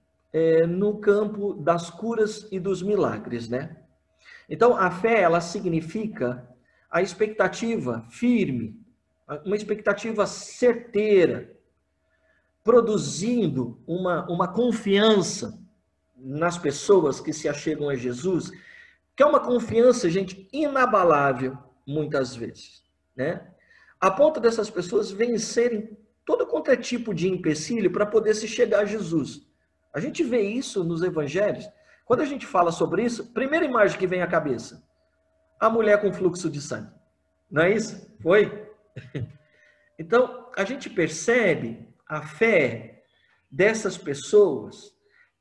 no campo das curas e dos milagres, né? Então, a fé, ela significa a expectativa firme, uma expectativa certeira, produzindo uma confiança nas pessoas que se achegam a Jesus, que é uma confiança, gente, inabalável, muitas vezes, né? A ponto dessas pessoas vencerem todo quanto é tipo de empecilho para poder se chegar a Jesus. A gente vê isso nos evangelhos. Quando a gente fala sobre isso, primeira imagem que vem à cabeça, a mulher com fluxo de sangue. Não é isso? Foi? Então, a gente percebe a fé dessas pessoas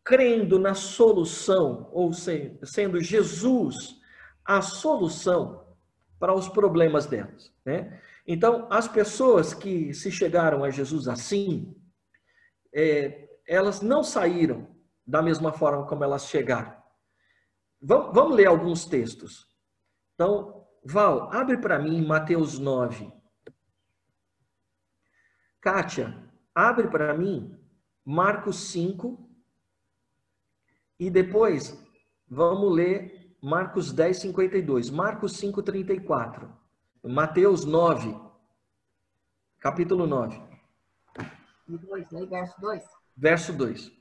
crendo na solução, ou sendo Jesus a solução para os problemas delas, né? Então, as pessoas que se chegaram a Jesus assim, elas não saíram da mesma forma como elas chegaram. Vamos ler alguns textos. Então, Val, abre para mim Mateus 9. Kátia, abre para mim Marcos 5. E depois, vamos ler Marcos 10, 52. Marcos 5, 34. Mateus 9. Capítulo 9. Verso 2. Verso 2.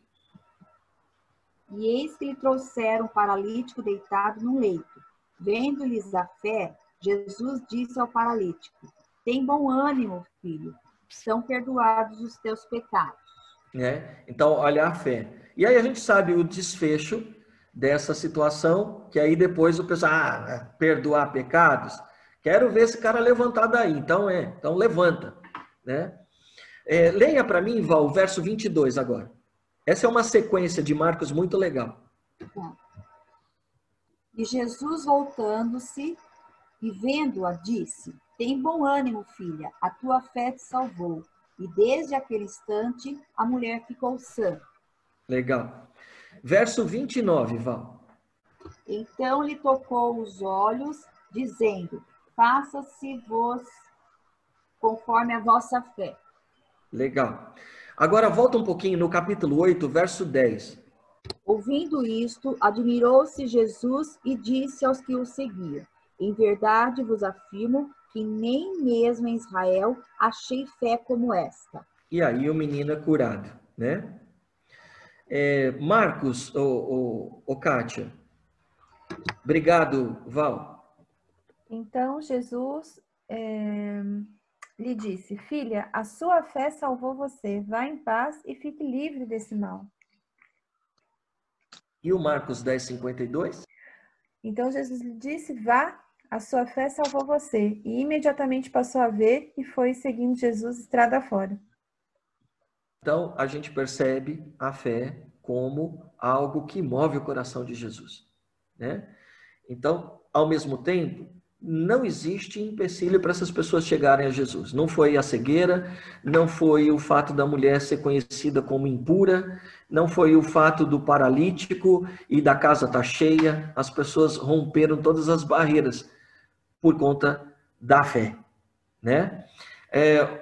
E eis que lhe trouxeram um paralítico deitado num leito. Vendo-lhes a fé, Jesus disse ao paralítico: tem bom ânimo, filho, são perdoados os teus pecados. Então, olha a fé. E aí a gente sabe o desfecho dessa situação, que aí depois o pessoal, perdoar pecados, quero ver esse cara levantar daí. Então levanta, né? Leia para mim, Val, o verso 22 agora. Essa é uma sequência de Marcos muito legal. E Jesus, voltando-se e vendo-a, disse: tem bom ânimo, filha, a tua fé te salvou. E desde aquele instante, a mulher ficou sã. Legal. Verso 29, Val. Então lhe tocou os olhos, dizendo: faça-se-vos conforme a vossa fé. Legal. Agora volta um pouquinho no capítulo 8, verso 10. Ouvindo isto, admirou-se Jesus e disse aos que o seguiam: em verdade vos afirmo que nem mesmo em Israel achei fé como esta. E aí o menino é curado, né? Marcos, Kátia. Obrigado, Val. Então Jesus lhe disse: filha, a sua fé salvou você. Vá em paz e fique livre desse mal. E o Marcos 10, 52? Então Jesus lhe disse: vá, a sua fé salvou você. E imediatamente passou a ver e foi seguindo Jesus estrada fora. Então, a gente percebe a fé como algo que move o coração de Jesus, né? Então, ao mesmo tempo, não existe empecilho para essas pessoas chegarem a Jesus. Não foi a cegueira, não foi o fato da mulher ser conhecida como impura, não foi o fato do paralítico e da casa estar cheia. As pessoas romperam todas as barreiras por conta da fé, né?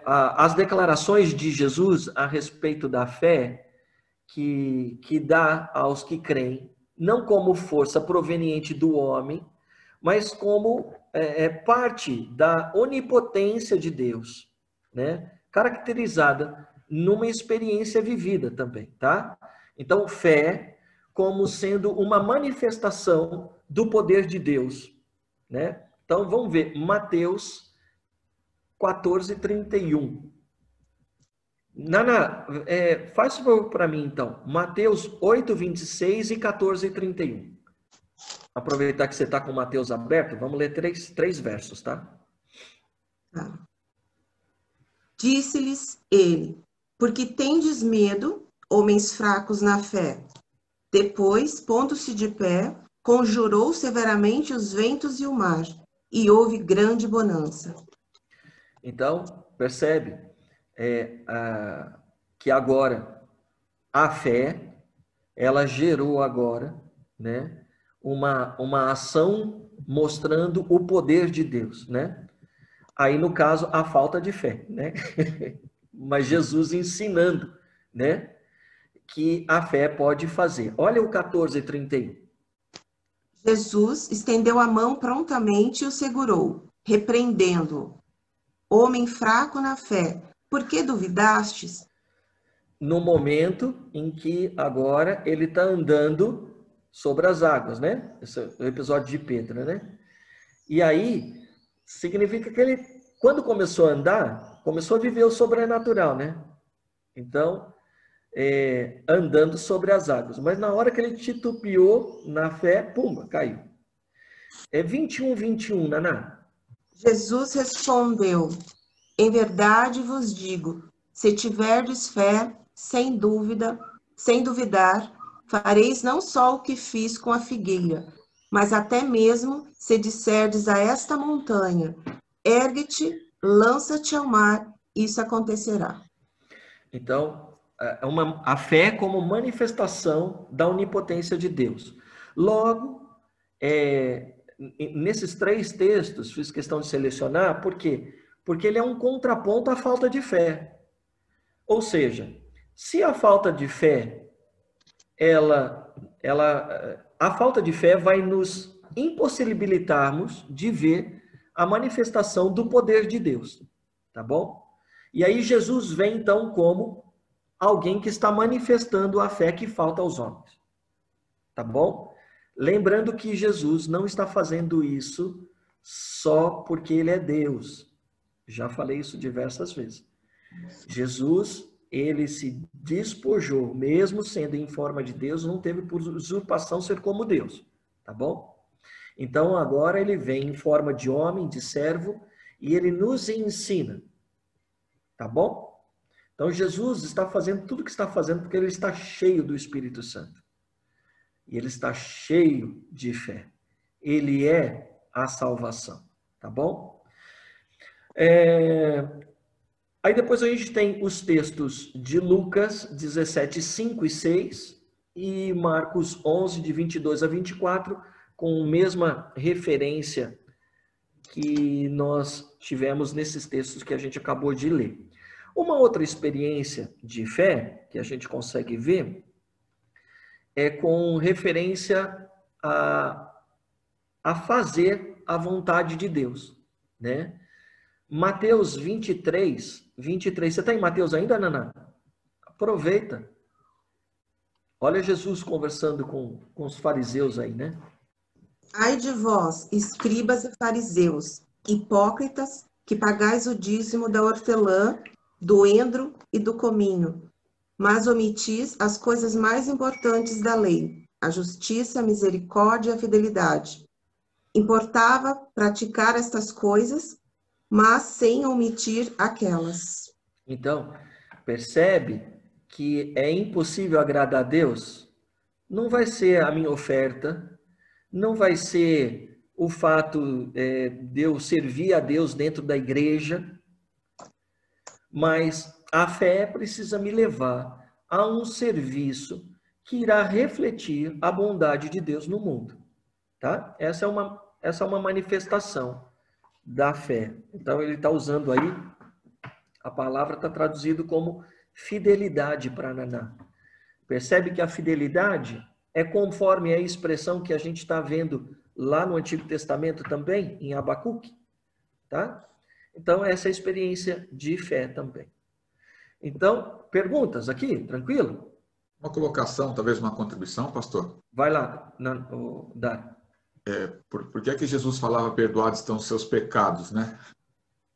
As declarações de Jesus a respeito da fé que dá aos que creem, não como força proveniente do homem, mas como parte da onipotência de Deus, né? Caracterizada numa experiência vivida também, tá? Então, fé como sendo uma manifestação do poder de Deus, né? Então, vamos ver, Mateus 14, 31. Nana, faz favor para mim, então. Mateus 8, 26 e 14, 31. Aproveitar que você está com o Mateus aberto, vamos ler três versos, tá? Tá. Disse-lhes ele: porque tendes medo, homens fracos na fé? Depois, pondo-se de pé, conjurou severamente os ventos e o mar, e houve grande bonança. Então, percebe que agora a fé, ela gerou agora, né, uma ação mostrando o poder de Deus, né? Aí, no caso, a falta de fé, né? Mas Jesus ensinando, né, que a fé pode fazer. Olha o 14, 31. Jesus estendeu a mão prontamente e o segurou, repreendendo-o. Homem fraco na fé, por que duvidastes? No momento em que agora ele está andando sobre as águas, né? Esse é o episódio de Pedro, né? E aí, significa que ele, quando começou a andar, começou a viver o sobrenatural, né? Então, andando sobre as águas. Mas na hora que ele titubeou na fé, pumba, caiu. 21, 21, Naná. Jesus respondeu: em verdade vos digo, se tiverdes fé, sem duvidar, fareis não só o que fiz com a figueira, mas até mesmo se disserdes a esta montanha: ergue-te, lança-te ao mar, isso acontecerá. Então, a fé como manifestação da onipotência de Deus. Logo, nesses 3 textos, fiz questão de selecionar, por quê? Porque ele é um contraponto à falta de fé. Ou seja, se a falta de fé, a falta de fé vai nos impossibilitarmos de ver a manifestação do poder de Deus, tá bom? E aí Jesus vem então como alguém que está manifestando a fé que falta aos homens, tá bom? Lembrando que Jesus não está fazendo isso só porque ele é Deus. Já falei isso diversas vezes. Jesus, ele se despojou, mesmo sendo em forma de Deus, não teve por usurpação ser como Deus, tá bom? Então agora ele vem em forma de homem, de servo, e ele nos ensina, tá bom? Então Jesus está fazendo tudo o que está fazendo porque ele está cheio do Espírito Santo. E ele está cheio de fé. Ele é a salvação, tá bom? Aí depois a gente tem os textos de Lucas 17, 5 e 6 e Marcos 11, de 22 a 24, com a mesma referência que nós tivemos nesses textos que a gente acabou de ler. Uma outra experiência de fé que a gente consegue ver é com referência a fazer a vontade de Deus, né? Mateus 23. Você está em Mateus ainda, Naná? Aproveita. Olha Jesus conversando com os fariseus aí, né? Ai de vós, escribas e fariseus, hipócritas, que pagais o dízimo da hortelã, do endro e do cominho, mas omitis as coisas mais importantes da lei, a justiça, a misericórdia e a fidelidade. Importava praticar estas coisas, mas sem omitir aquelas. Então, percebe que é impossível agradar a Deus? Não vai ser a minha oferta, não vai ser o fato de eu servir a Deus dentro da igreja, mas a fé precisa me levar a um serviço que irá refletir a bondade de Deus no mundo, tá? Essa é uma manifestação da fé. Então ele está usando aí, a palavra está traduzido como fidelidade para Naná. Percebe que a fidelidade é conforme a expressão que a gente está vendo lá no Antigo Testamento também, em Abacuque, tá? Então essa é a experiência de fé também. Então, perguntas aqui, tranquilo? Uma colocação, talvez uma contribuição, pastor? Vai lá, Dar. Por que é que Jesus falava perdoados estão os seus pecados, né?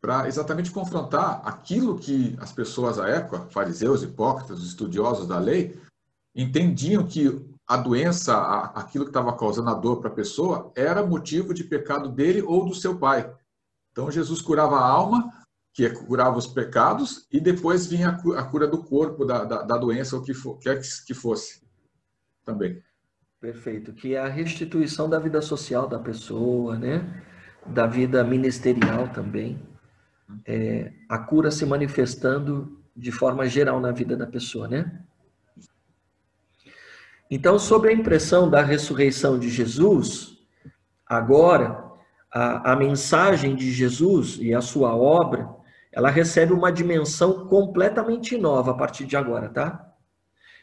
Para exatamente confrontar aquilo que as pessoas à época, fariseus, hipócritas, os estudiosos da lei, entendiam que a doença, aquilo que estava causando a dor para a pessoa, era motivo de pecado dele ou do seu pai. Então Jesus curava a alma, que curava os pecados, e depois vinha a cura do corpo, da doença, ou quer que fosse também. Perfeito, que é a restituição da vida social da pessoa, né? Da vida ministerial também. A cura se manifestando de forma geral na vida da pessoa, né? Então, sobre a impressão da ressurreição de Jesus, agora, a mensagem de Jesus e a sua obra, ela recebe uma dimensão completamente nova a partir de agora, tá?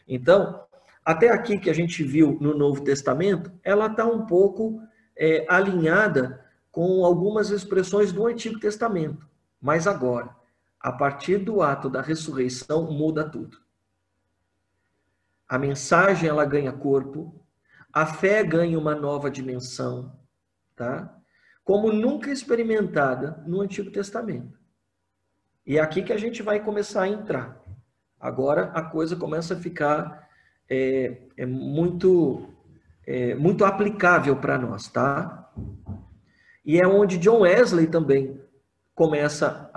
Então, até aqui que a gente viu no Novo Testamento, ela está um pouco alinhada com algumas expressões do Antigo Testamento. Mas agora, a partir do ato da ressurreição, muda tudo. A mensagem, ela ganha corpo, a fé ganha uma nova dimensão, tá? Como nunca experimentada no Antigo Testamento. E é aqui que a gente vai começar a entrar. Agora a coisa começa a ficar muito aplicável para nós, tá? E é onde John Wesley também começa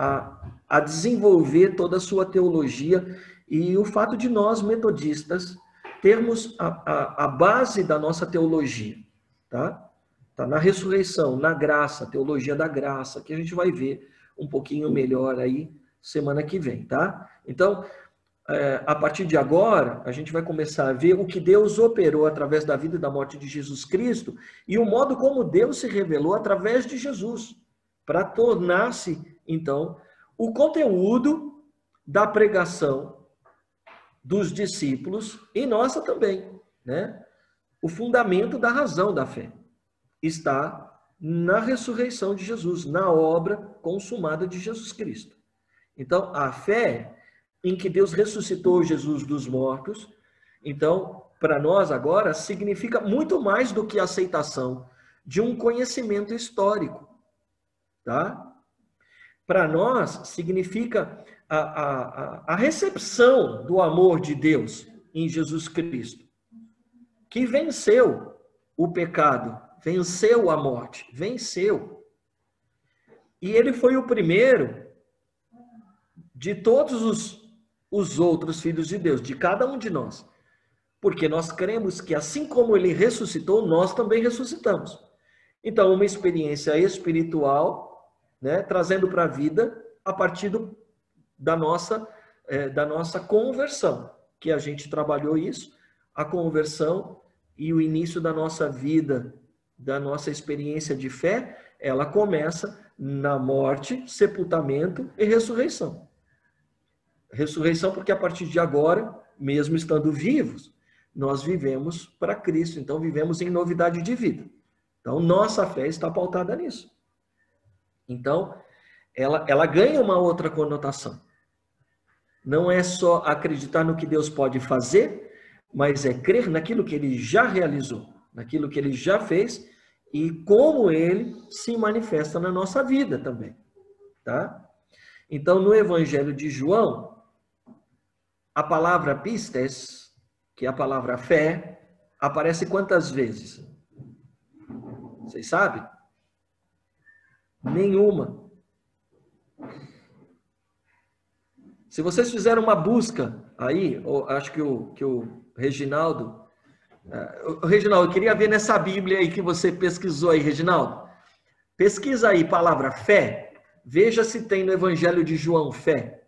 a desenvolver toda a sua teologia, e o fato de nós, metodistas, termos a base da nossa teologia, tá? Tá na ressurreição, na graça, teologia da graça, que a gente vai ver um pouquinho melhor aí semana que vem, tá? Então, a partir de agora, a gente vai começar a ver o que Deus operou através da vida e da morte de Jesus Cristo e o modo como Deus se revelou através de Jesus, para tornar-se, então, o conteúdo da pregação dos discípulos e nossa também, né? O fundamento da razão da fé está na ressurreição de Jesus, na obra consumada de Jesus Cristo. Então, a fé em que Deus ressuscitou Jesus dos mortos, então, para nós agora, significa muito mais do que a aceitação de um conhecimento histórico, tá? Para nós, significa a recepção do amor de Deus em Jesus Cristo, que venceu o pecado, venceu a morte, venceu. E ele foi o primeiro de todos os outros filhos de Deus, de cada um de nós. Porque nós cremos que assim como ele ressuscitou, nós também ressuscitamos. Então, uma experiência espiritual, né, trazendo para a vida a partir da nossa conversão, que a gente trabalhou isso, a conversão e o início da nossa vida, da nossa experiência de fé, ela começa na morte, sepultamento e ressurreição. Ressurreição porque a partir de agora, mesmo estando vivos, nós vivemos para Cristo, então vivemos em novidade de vida. Então, nossa fé está pautada nisso. Então, ela ganha uma outra conotação. Não é só acreditar no que Deus pode fazer, mas é crer naquilo que ele já realizou, naquilo que ele já fez e como ele se manifesta na nossa vida também, tá? Então, no Evangelho de João, a palavra pistes, que é a palavra fé, aparece quantas vezes? Vocês sabem? Nenhuma. Se vocês fizerem uma busca aí, acho que o Reginaldo... Reginaldo, eu queria ver nessa Bíblia aí que você pesquisou aí, Reginaldo. Pesquisa aí, palavra fé. Veja se tem no Evangelho de João fé.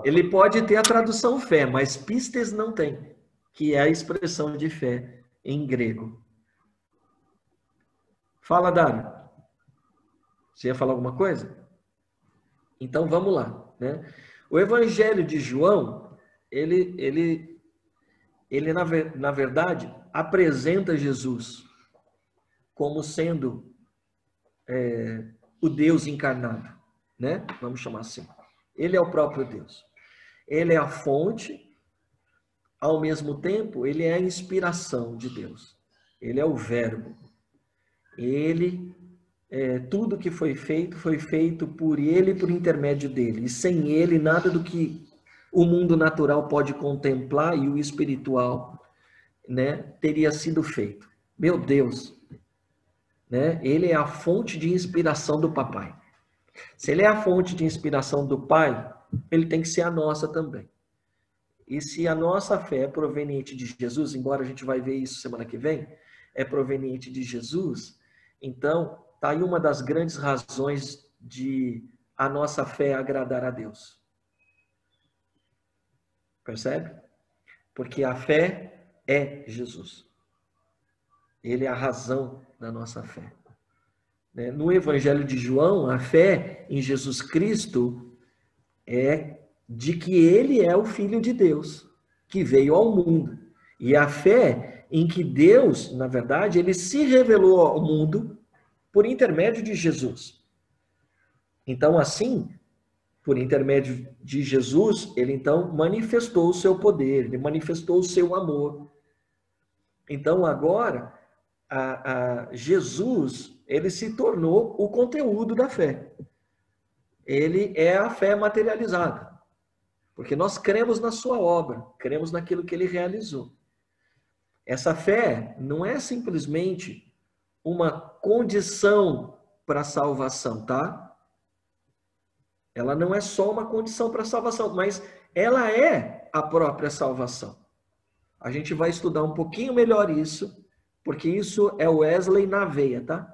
Ele pode ter a tradução fé, mas pistes não tem, que é a expressão de fé em grego. Fala, Dário. Você ia falar alguma coisa? Então, vamos lá, né? O Evangelho de João, ele na verdade, apresenta Jesus como sendo o Deus encarnado, né? Vamos chamar assim. Ele é o próprio Deus. Ele é a fonte, ao mesmo tempo, ele é a inspiração de Deus. Ele é o verbo. Tudo que foi feito por ele e por intermédio dele. E sem ele, nada do que o mundo natural pode contemplar e o espiritual, né, teria sido feito. Meu Deus, né? Ele é a fonte de inspiração do papai. Se ele é a fonte de inspiração do pai, ele tem que ser a nossa também. E se a nossa fé é proveniente de Jesus, embora a gente vai ver isso semana que vem, é proveniente de Jesus, então está aí uma das grandes razões de a nossa fé agradar a Deus. Percebe? Porque a fé é Jesus. Ele é a razão da nossa fé. No Evangelho de João, a fé em Jesus Cristo é de que ele é o Filho de Deus, que veio ao mundo. E a fé em que Deus, na verdade, ele se revelou ao mundo por intermédio de Jesus. Então, assim, por intermédio de Jesus, ele então manifestou o seu poder, ele manifestou o seu amor. Então, agora, Jesus, ele se tornou o conteúdo da fé. Ele é a fé materializada. Porque nós cremos na sua obra, cremos naquilo que ele realizou. Essa fé não é simplesmente uma condição para a salvação, tá? Ela não é só uma condição para a salvação, mas ela é a própria salvação. A gente vai estudar um pouquinho melhor isso, porque isso é Wesley na veia, tá?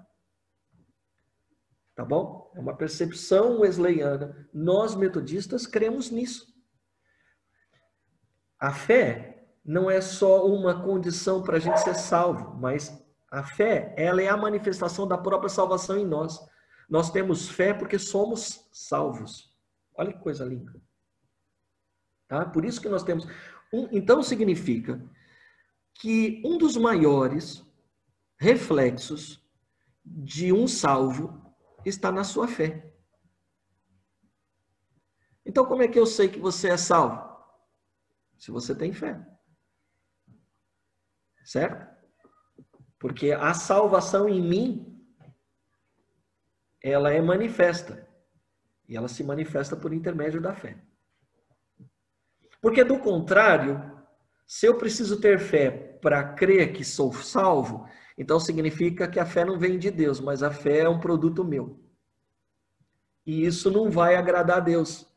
Tá bom? É uma percepção wesleyana. Nós, metodistas, cremos nisso. A fé não é só uma condição para a gente ser salvo, mas a fé, ela é a manifestação da própria salvação em nós. Nós temos fé porque somos salvos. Olha que coisa linda. Tá? Por isso que nós temos... Então significa que um dos maiores reflexos de um salvo está na sua fé. Então como é que eu sei que você é salvo? Se você tem fé. Certo? Porque a salvação em mim, ela é manifesta. E ela se manifesta por intermédio da fé. Porque do contrário, se eu preciso ter fé para crer que sou salvo, então significa que a fé não vem de Deus, mas a fé é um produto meu. E isso não vai agradar a Deus.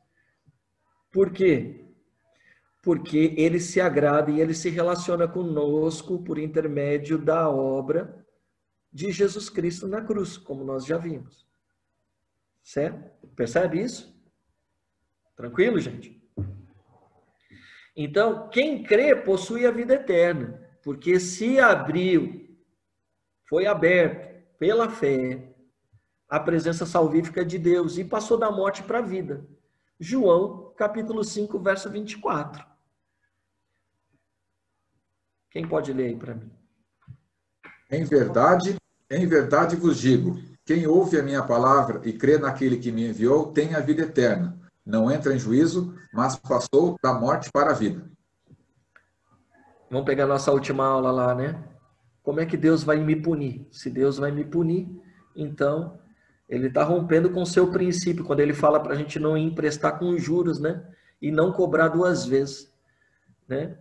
Por quê? Porque ele se agrada e ele se relaciona conosco por intermédio da obra de Jesus Cristo na cruz, como nós já vimos. Certo? Percebe isso? Tranquilo, gente? Então, quem crê possui a vida eterna, porque se abriu, foi aberto pela fé, a presença salvífica de Deus e passou da morte para a vida. João, capítulo 5, verso 24. Quem pode ler aí para mim? Em verdade vos digo, quem ouve a minha palavra e crê naquele que me enviou, tem a vida eterna. Não entra em juízo, mas passou da morte para a vida. Vamos pegar nossa última aula lá, né? Como é que Deus vai me punir? Se Deus vai me punir, então ele está rompendo com o seu princípio, quando ele fala para a gente não emprestar com juros, né? E não cobrar duas vezes, né?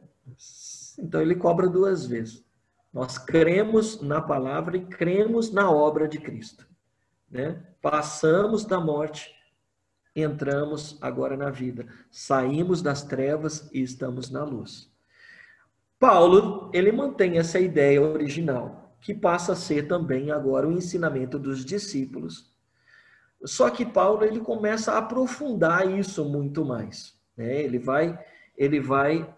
Então ele cobra duas vezes. Nós cremos na palavra e cremos na obra de Cristo, né? Passamos da morte, entramos agora na vida. Saímos das trevas e estamos na luz. Paulo, ele mantém essa ideia original, que passa a ser também agora o ensinamento dos discípulos. Só que Paulo, ele começa a aprofundar isso muito mais, né? Ele vai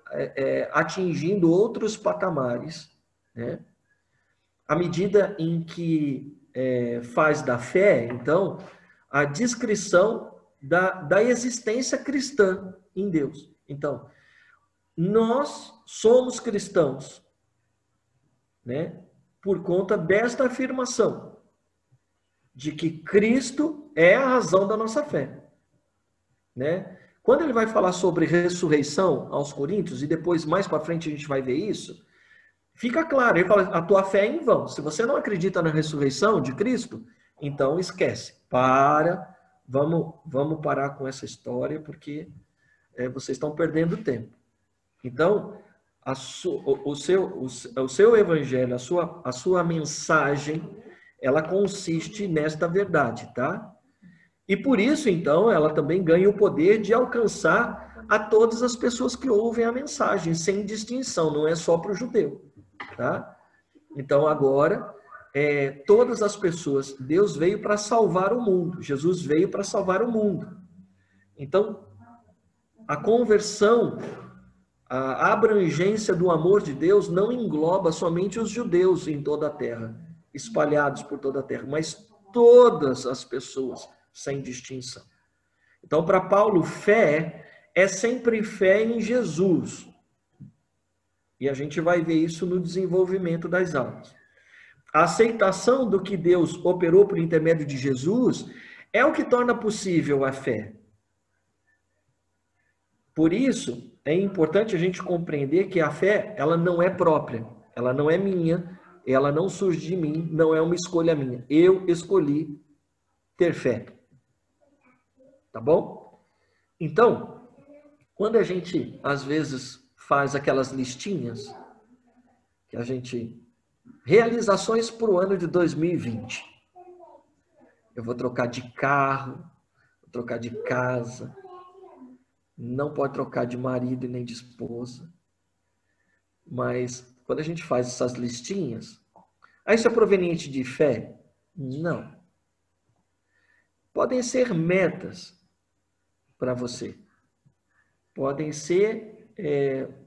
atingindo outros patamares, né? À medida em que faz da fé, então, a descrição da existência cristã em Deus. Então, nós somos cristãos, né? Por conta desta afirmação de que Cristo é a razão da nossa fé, né? Quando ele vai falar sobre ressurreição aos Coríntios, e depois mais para frente a gente vai ver isso, fica claro, ele fala, a tua fé é em vão. Se você não acredita na ressurreição de Cristo, então esquece. Vamos parar com essa história, porque vocês estão perdendo tempo. Então, o seu evangelho, a sua mensagem, ela consiste nesta verdade, tá? E por isso, então, ela também ganha o poder de alcançar a todas as pessoas que ouvem a mensagem, sem distinção, não é só para o judeu, tá? Então, agora, todas as pessoas, Deus veio para salvar o mundo, Jesus veio para salvar o mundo. Então, a conversão, a abrangência do amor de Deus não engloba somente os judeus em toda a terra, espalhados por toda a terra, mas todas as pessoas, sem distinção. Então, para Paulo, fé é sempre fé em Jesus. E a gente vai ver isso no desenvolvimento das aulas. A aceitação do que Deus operou por intermédio de Jesus é o que torna possível a fé. Por isso, é importante a gente compreender que a fé, ela não é própria, ela não é minha, ela não surge de mim, não é uma escolha minha. Eu escolhi ter fé. Tá bom? Então, quando a gente, às vezes, faz aquelas listinhas, que a gente... Realizações para o ano de 2020. Eu vou trocar de carro, vou trocar de casa, não pode trocar de marido e nem de esposa. Mas, quando a gente faz essas listinhas, isso é proveniente de fé? Não. podem ser metas para você. Podem ser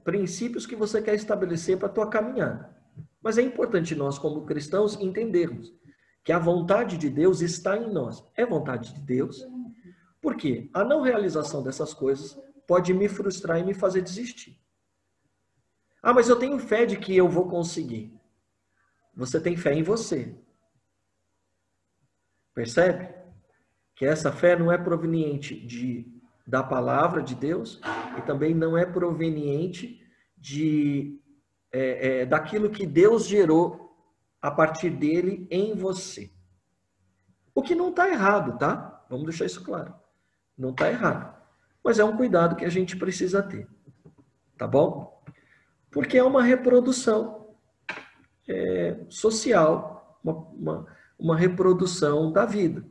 princípios que você quer estabelecer para a tua caminhada. Mas é importante nós, como cristãos, entendermos que a vontade de Deus está em nós. É vontade de Deus. Por quê? A não realização dessas coisas pode me frustrar e me fazer desistir. Ah, mas eu tenho fé de que eu vou conseguir. Você tem fé em você. Percebe? Que essa fé não é proveniente da palavra de Deus e também não é proveniente daquilo que Deus gerou a partir dele em você. O que não está errado, tá? Vamos deixar isso claro. Não está errado. Mas é um cuidado que a gente precisa ter. Tá bom? Porque é uma reprodução social, uma reprodução da vida.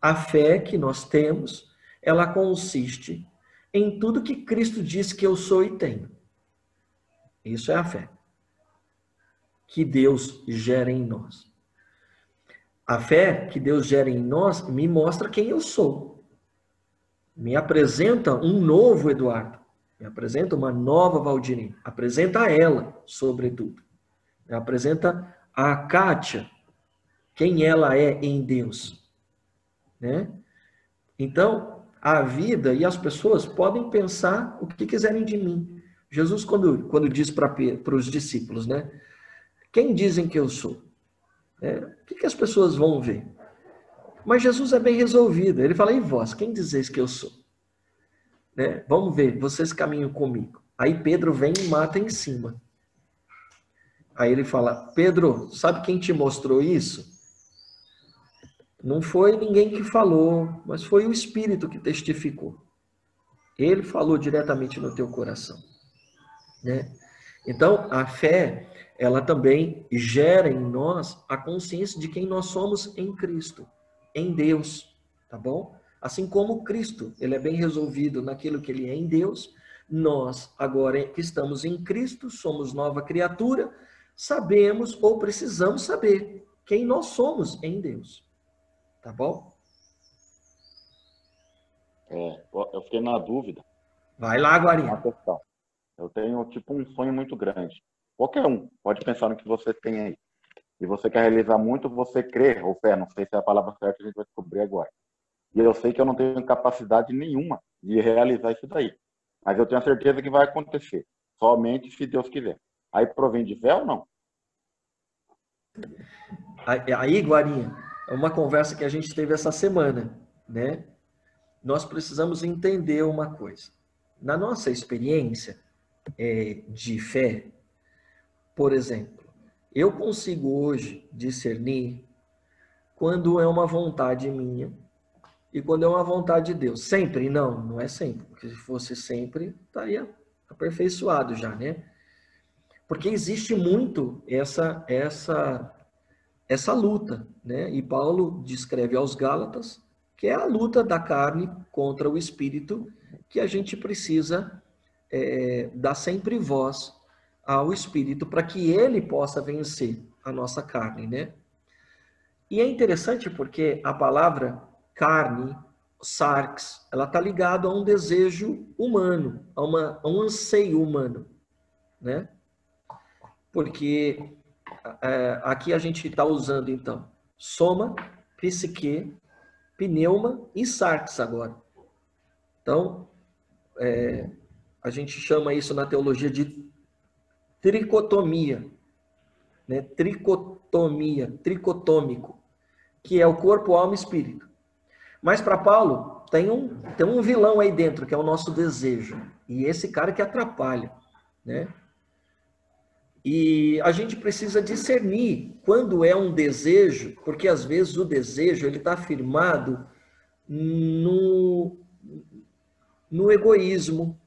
A fé que nós temos, ela consiste em tudo que Cristo diz que eu sou e tenho. Isso é a fé que Deus gera em nós. A fé que Deus gera em nós me mostra quem eu sou. Me apresenta um novo Eduardo. Me apresenta uma nova Valdirene. Apresenta ela, sobretudo. Me apresenta a Kátia, quem ela é em Deus. Né? Então, a vida e as pessoas podem pensar o que quiserem de mim. Jesus, quando diz para os discípulos, né? Quem dizem que eu sou? O que as pessoas vão ver? Mas Jesus é bem resolvido. Ele fala, e vós, quem dizeis que eu sou? Né? Vamos ver, vocês caminham comigo. Aí Pedro vem e mata em cima. Aí ele fala, Pedro, sabe quem te mostrou isso? Não foi ninguém que falou, mas foi o Espírito que testificou. Ele falou diretamente no teu coração. Né? Então, a fé, ela também gera em nós a consciência de quem nós somos em Cristo, em Deus, tá bom? Assim como Cristo, ele é bem resolvido naquilo que ele é em Deus, nós, agora que estamos em Cristo, somos nova criatura, sabemos ou precisamos saber quem nós somos em Deus. Tá bom? Eu fiquei na dúvida. Vai lá, Guarinha. Uma questão. Eu tenho, tipo, um sonho muito grande. Qualquer um pode pensar no que você tem aí. E você quer realizar muito, você crê, ou fé, não sei se é a palavra certa, a gente vai descobrir agora. E eu sei que eu não tenho capacidade nenhuma de realizar isso daí. Mas eu tenho a certeza que vai acontecer. Somente se Deus quiser. Aí provém de fé ou não? Aí, Guarinha, é uma conversa que a gente teve essa semana, né? Nós precisamos entender uma coisa. Na nossa experiência de fé, por exemplo, eu consigo hoje discernir quando é uma vontade minha e quando é uma vontade de Deus. Sempre? Não, não é sempre. Porque se fosse sempre, estaria aperfeiçoado já, né? Porque existe muito essa luta, né? E Paulo descreve aos Gálatas que é a luta da carne contra o espírito, que a gente precisa dar sempre voz ao espírito para que ele possa vencer a nossa carne, né? E é interessante porque a palavra carne, sarx, ela está ligada a um desejo humano, a um anseio humano, né? Porque aqui a gente está usando, então, soma, psique, pneuma e sarx agora. Então, a gente chama isso na teologia de tricotomia, né? Tricotômico, que é o corpo, alma e espírito. Mas para Paulo, tem um vilão aí dentro, que é o nosso desejo. E esse cara que atrapalha, né? E a gente precisa discernir quando é um desejo, porque às vezes o desejo ele está firmado no egoísmo,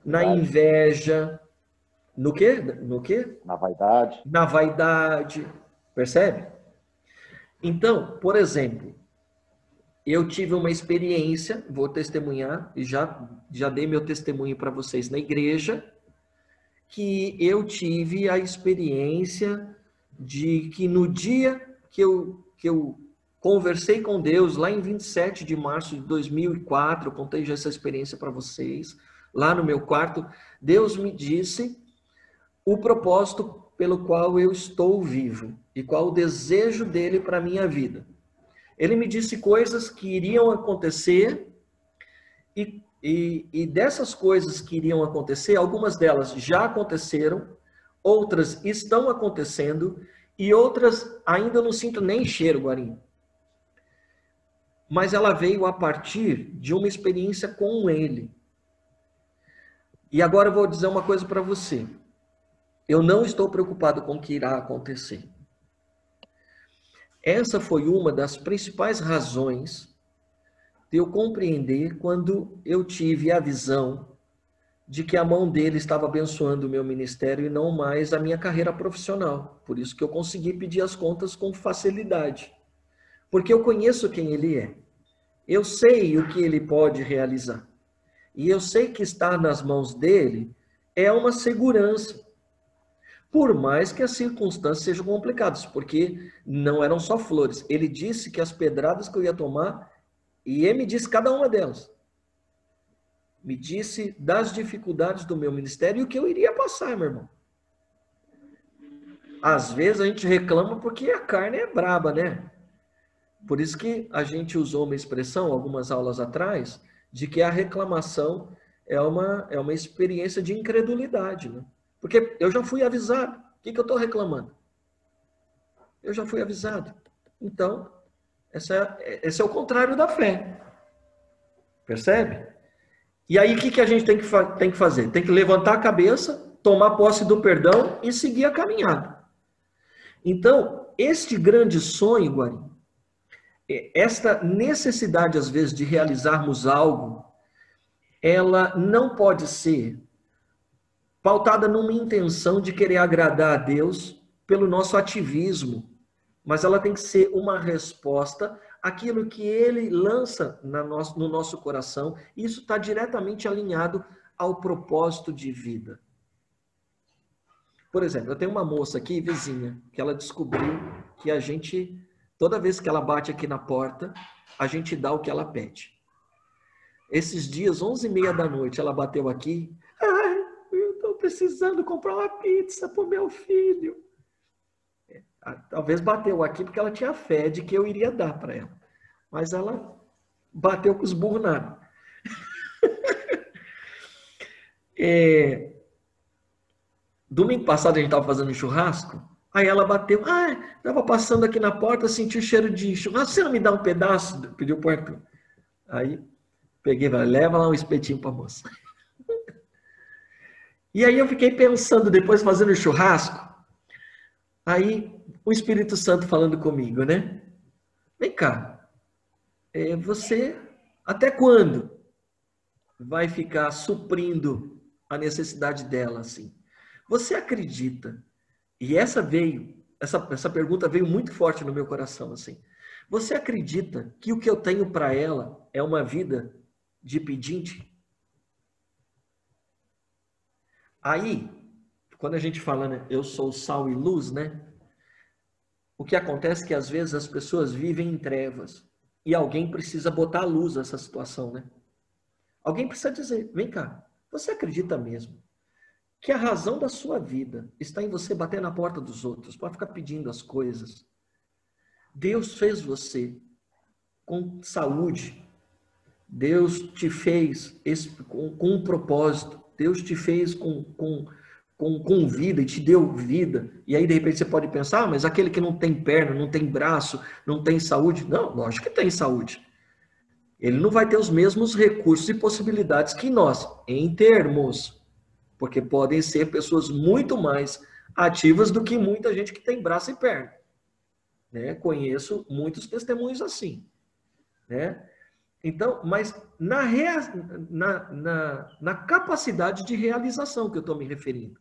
na inveja, no quê? No quê? Na vaidade. Na vaidade, percebe? Então, por exemplo, eu tive uma experiência, vou testemunhar, e já dei meu testemunho para vocês na igreja, que eu tive a experiência de que no dia que eu conversei com Deus lá em 27 de março de 2004, eu contei já essa experiência para vocês, lá no meu quarto. Deus me disse o propósito pelo qual eu estou vivo e qual o desejo dele para a minha vida. Ele me disse coisas que iriam acontecer e dessas coisas que iriam acontecer, algumas delas já aconteceram, outras estão acontecendo e outras ainda não sinto nem cheiro, Guarim. Mas ela veio a partir de uma experiência com ele. E agora eu vou dizer uma coisa para você. Eu não estou preocupado com o que irá acontecer. Essa foi uma das principais razões de eu compreender quando eu tive a visão de que a mão dele estava abençoando o meu ministério e não mais a minha carreira profissional. Por isso que eu consegui pedir as contas com facilidade. Porque eu conheço quem ele é. Eu sei o que ele pode realizar. E eu sei que estar nas mãos dele é uma segurança. Por mais que as circunstâncias sejam complicadas, porque não eram só flores. Ele disse que as pedradas que eu ia tomar, e ele me disse cada uma delas. Me disse das dificuldades do meu ministério e o que eu iria passar, meu irmão. Às vezes a gente reclama porque a carne é braba, né? Por isso que a gente usou uma expressão, algumas aulas atrás, de que a reclamação é uma experiência de incredulidade, né? Porque eu já fui avisado. O que eu estou reclamando? Eu já fui avisado. Então, esse é o contrário da fé. Percebe? E aí, o que a gente tem que fazer? Tem que levantar a cabeça, tomar posse do perdão e seguir a caminhada. Então, este grande sonho, Guarim, esta necessidade, às vezes, de realizarmos algo, ela não pode ser pautada numa intenção de querer agradar a Deus pelo nosso ativismo, mas ela tem que ser uma resposta àquilo que ele lança no nosso coração, e isso está diretamente alinhado ao propósito de vida. Por exemplo, eu tenho uma moça aqui, vizinha, que ela descobriu que a gente, toda vez que ela bate aqui na porta, a gente dá o que ela pede. Esses dias, 11h30 da noite, ela bateu aqui, precisando comprar uma pizza para o meu filho. Talvez bateu aqui porque ela tinha fé de que eu iria dar para ela. Mas ela bateu com os burros na água. Domingo passado a gente estava fazendo um churrasco, aí ela bateu, estava passando aqui na porta, senti o cheiro de churrasco, você não me dá um pedaço? Pediu para o Arthur. Aí peguei e falei, leva lá um espetinho para a moça. E aí eu fiquei pensando, depois fazendo churrasco, aí o Espírito Santo falando comigo, né? Vem cá, você até quando vai ficar suprindo a necessidade dela assim? Você acredita? E essa pergunta veio muito forte no meu coração assim. Você acredita que o que eu tenho para ela é uma vida de pedinte? Aí, quando a gente fala, né, eu sou sal e luz, né? O que acontece é que às vezes as pessoas vivem em trevas e alguém precisa botar a luz nessa situação, né? Alguém precisa dizer, vem cá, você acredita mesmo que a razão da sua vida está em você bater na porta dos outros, para ficar pedindo as coisas? Deus fez você com saúde, Deus te fez com um propósito, Deus te fez com vida e te deu vida. E aí, de repente, você pode pensar, mas aquele que não tem perna, não tem braço, não tem saúde. Não, lógico que tem saúde. Ele não vai ter os mesmos recursos e possibilidades que nós, em termos. Porque podem ser pessoas muito mais ativas do que muita gente que tem braço e perna. Né? Conheço muitos testemunhos assim. Né? Então, mas na capacidade de realização que eu estou me referindo.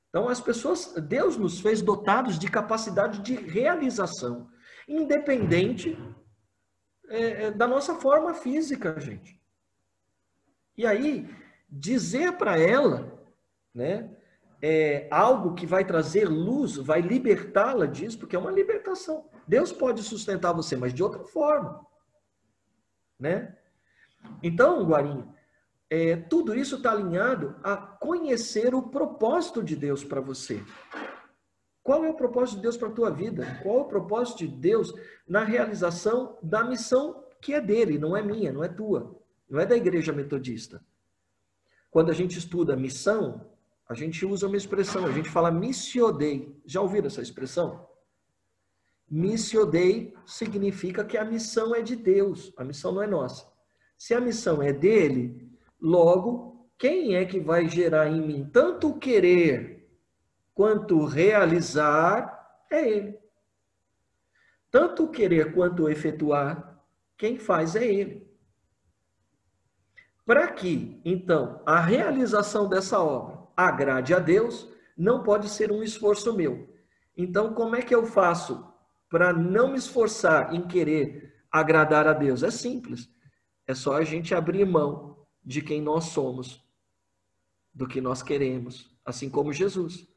Então, as pessoas, Deus nos fez dotados de capacidade de realização, independente da nossa forma física, gente. E aí, dizer para ela, né, algo que vai trazer luz, vai libertá-la disso, porque é uma libertação. Deus pode sustentar você, mas de outra forma, né? Então, Guarinha, tudo isso está alinhado a conhecer o propósito de Deus para você. Qual é o propósito de Deus para a tua vida? Qual é o propósito de Deus na realização da missão que é dele, não é minha, não é tua, não é da Igreja Metodista. Quando a gente estuda missão, a gente usa uma expressão, a gente fala missio Dei. Já ouviram essa expressão? Missio Dei significa que a missão é de Deus, a missão não é nossa. Se a missão é dele, logo, quem é que vai gerar em mim tanto o querer quanto realizar? É ele. Tanto o querer quanto o efetuar, quem faz é ele. Para que, então, a realização dessa obra agrade a Deus, não pode ser um esforço meu. Então, como é que eu faço para não me esforçar em querer agradar a Deus? É simples. É só a gente abrir mão de quem nós somos, do que nós queremos, assim como Jesus,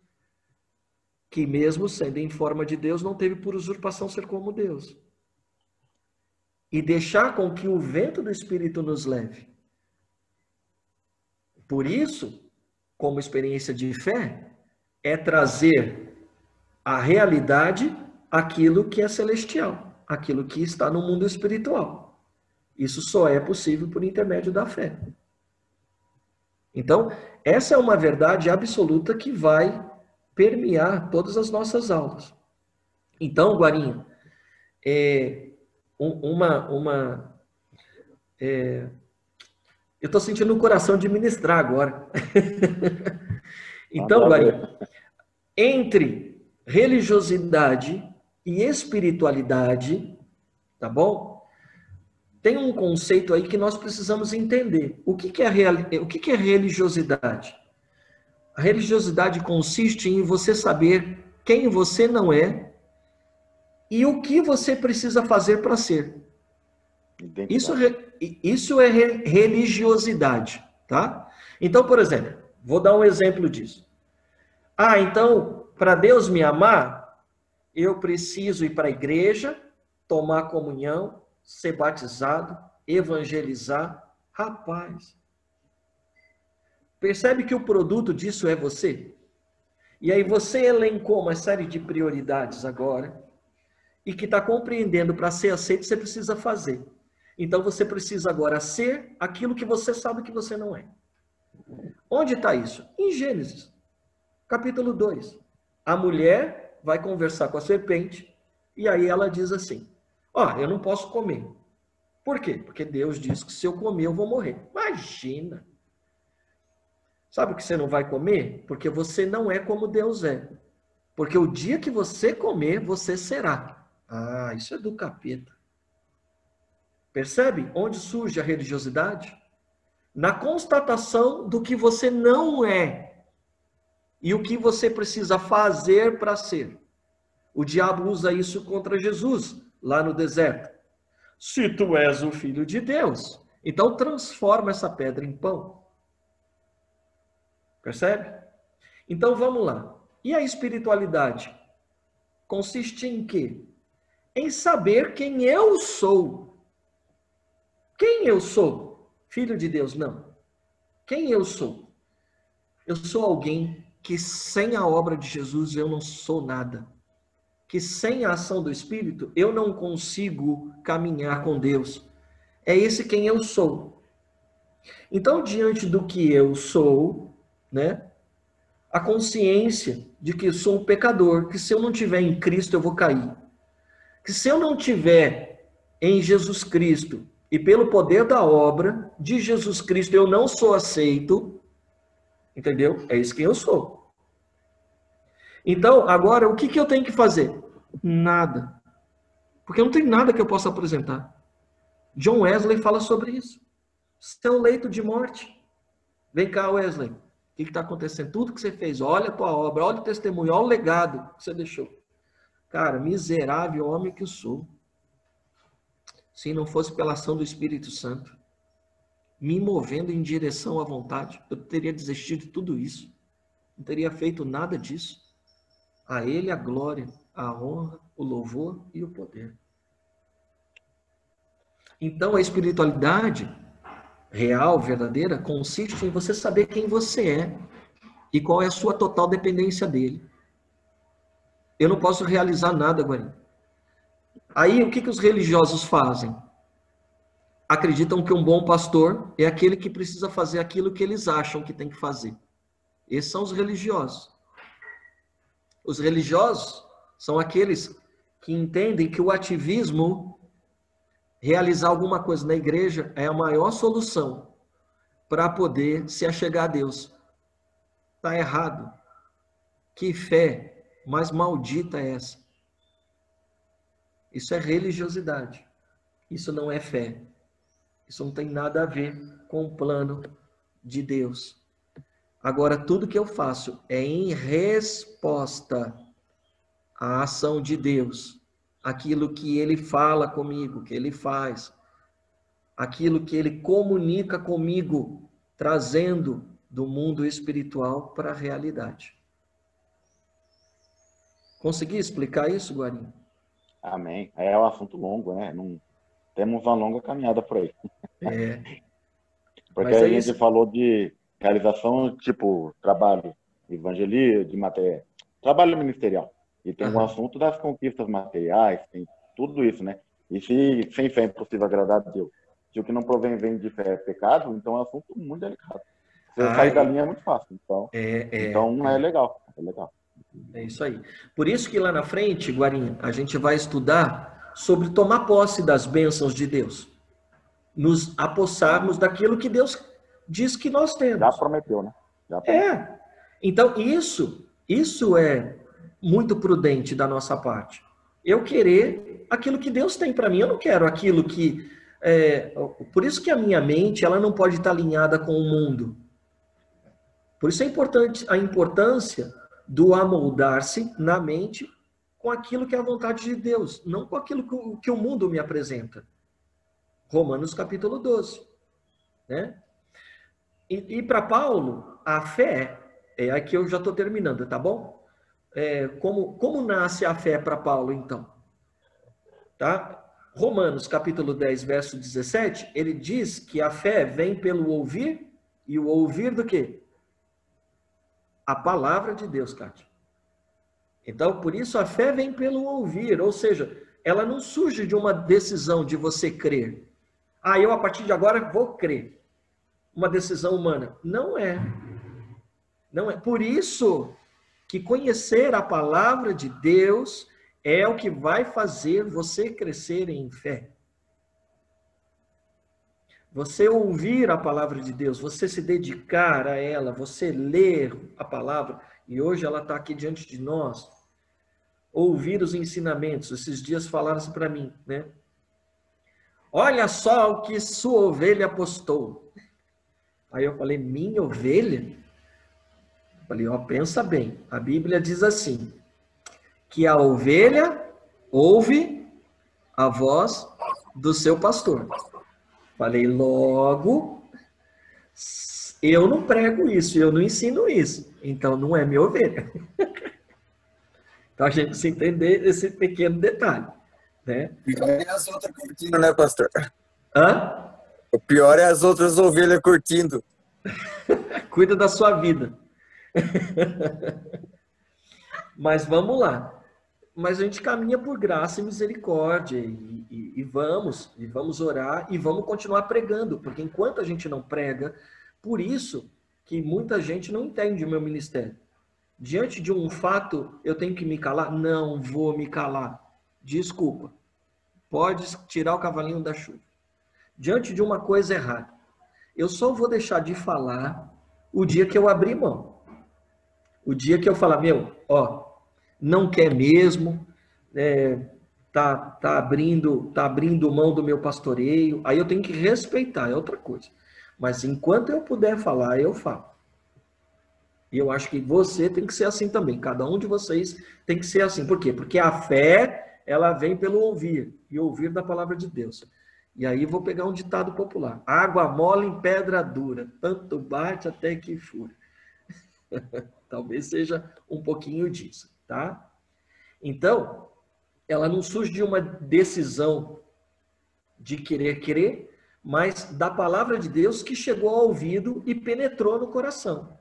que mesmo sendo em forma de Deus, não teve por usurpação ser como Deus. E deixar com que o vento do Espírito nos leve. Por isso, como experiência de fé, é trazer à realidade aquilo que é celestial, aquilo que está no mundo espiritual. Isso só é possível por intermédio da fé. Então, essa é uma verdade absoluta que vai permear todas as nossas aulas. Então, Guarinha, eu estou sentindo o coração de ministrar agora. Então, Guarinha, entre religiosidade e espiritualidade, tá bom? Tem um conceito aí que nós precisamos entender. O que é religiosidade? A religiosidade consiste em você saber quem você não é e o que você precisa fazer para ser. Isso é religiosidade, tá? Então, por exemplo, vou dar um exemplo disso. Então, para Deus me amar, eu preciso ir para a igreja, tomar comunhão, ser batizado, evangelizar. Rapaz, percebe que o produto disso é você? E aí você elencou uma série de prioridades agora, e que está compreendendo, para ser aceito, você precisa fazer. Então você precisa agora ser aquilo que você sabe que você não é. Onde está isso? Em Gênesis, capítulo 2. A mulher vai conversar com a serpente, e aí ela diz assim, eu não posso comer. Por quê? Porque Deus diz que se eu comer eu vou morrer. Imagina! Sabe que você não vai comer? Porque você não é como Deus é. Porque o dia que você comer, você será. Isso é do capeta. Percebe onde surge a religiosidade? Na constatação do que você não é e o que você precisa fazer para ser. O diabo usa isso contra Jesus, lá no deserto. Se tu és o filho de Deus, então transforma essa pedra em pão. Percebe? Então vamos lá. E a espiritualidade? Consiste em quê? Em saber quem eu sou. Quem eu sou? Filho de Deus? Não. Quem eu sou? Eu sou alguém que sem a obra de Jesus eu não sou nada. Que sem a ação do Espírito eu não consigo caminhar com Deus. É esse quem eu sou. Então, diante do que eu sou, né? A consciência de que eu sou um pecador, que se eu não tiver em Cristo eu vou cair. Que se eu não tiver em Jesus Cristo e pelo poder da obra de Jesus Cristo eu não sou aceito, entendeu? É isso que eu sou. Então, agora, o que eu tenho que fazer? Nada. Porque não tem nada que eu possa apresentar. John Wesley fala sobre isso. Seu leito de morte. Vem cá, Wesley. O que está acontecendo? Tudo que você fez, olha a tua obra, olha o testemunho, olha o legado que você deixou. Cara, miserável homem que eu sou. Se não fosse pela ação do Espírito Santo, me movendo em direção à vontade, eu teria desistido de tudo isso. não teria feito nada disso. A Ele a glória, a honra, o louvor e o poder. Então, a espiritualidade real, verdadeira, consiste em você saber quem você é e qual é a sua total dependência dele. Eu não posso realizar nada, Guarim. Aí, o que os religiosos fazem? Acreditam que um bom pastor é aquele que precisa fazer aquilo que eles acham que tem que fazer. Esses são os religiosos. Os religiosos são aqueles que entendem que o ativismo, realizar alguma coisa na igreja, é a maior solução para poder se achegar a Deus. Está errado. Que fé mais maldita é essa? Isso é religiosidade. Isso não é fé. Isso não tem nada a ver com o plano de Deus. Agora, tudo que eu faço é em resposta à ação de Deus. Aquilo que Ele fala comigo, que Ele faz. Aquilo que Ele comunica comigo, trazendo do mundo espiritual para a realidade. Consegui explicar isso, Guarim? Amém. É um assunto longo, né? Não... Temos uma longa caminhada por aí. Porque a gente falou de realização, tipo, trabalho evangelismo, de matéria, trabalho ministerial. E tem um assunto das conquistas materiais, tem tudo isso, né? E se sem fé é impossível agradar a Deus, se o que não provém vem de fé é pecado, então é um assunto muito delicado. Você sair da linha é muito fácil. Então, é legal. É legal. É isso aí. Por isso que lá na frente, Guarim, a gente vai estudar sobre tomar posse das bênçãos de Deus. Nos apossarmos daquilo que Deus diz que nós temos. Já prometeu, né? Já prometeu. Então, isso é muito prudente da nossa parte. Eu querer aquilo que Deus tem para mim. Eu não quero aquilo que... por isso que a minha mente ela não pode estar alinhada com o mundo. Por isso é importante a importância do amoldar-se na mente com aquilo que é a vontade de Deus, não com aquilo que o mundo me apresenta. Romanos capítulo 12. Né? E para Paulo, a fé, aqui eu já estou terminando, tá bom? Como nasce a fé para Paulo, então? Tá? Romanos capítulo 10, verso 17, ele diz que a fé vem pelo ouvir, e o ouvir do quê? A palavra de Deus, Cátia. Então, por isso, a fé vem pelo ouvir, ou seja, ela não surge de uma decisão de você crer. Eu, a partir de agora, vou crer. Uma decisão humana. Não é. Não é. Por isso que conhecer a palavra de Deus é o que vai fazer você crescer em fé. Você ouvir a palavra de Deus, você se dedicar a ela, você ler a palavra, e hoje ela está aqui diante de nós, ouvir os ensinamentos. Esses dias falaram assim para mim, né? Olha só o que sua ovelha postou. Aí eu falei, minha ovelha? Falei, pensa bem, a Bíblia diz assim, que a ovelha ouve a voz do seu pastor. Falei, logo, eu não prego isso, eu não ensino isso, então não é minha ovelha. Então a gente precisa entender esse pequeno detalhe, né? O pior é as outras curtindo, né, pastor? Hã? O pior é as outras ovelhas curtindo. Cuida da sua vida. Mas vamos lá. Mas a gente caminha por graça e misericórdia e vamos orar e vamos continuar pregando, porque enquanto a gente não prega, por isso que muita gente não entende o meu ministério. Diante de um fato, eu tenho que me calar? Não vou me calar. Desculpa. Pode tirar o cavalinho da chuva. Diante de uma coisa errada, eu só vou deixar de falar o dia que eu abrir mão. O dia que eu falar, não quer mesmo, tá abrindo mão do meu pastoreio, aí eu tenho que respeitar, é outra coisa. Mas enquanto eu puder falar, eu falo. E eu acho que você tem que ser assim também, cada um de vocês tem que ser assim. Por quê? Porque a fé, ela vem pelo ouvir, e ouvir da palavra de Deus. E aí vou pegar um ditado popular, água mole em pedra dura, tanto bate até que fura. Talvez seja um pouquinho disso, tá? Então, ela não surge de uma decisão de querer crer, mas da palavra de Deus que chegou ao ouvido e penetrou no coração.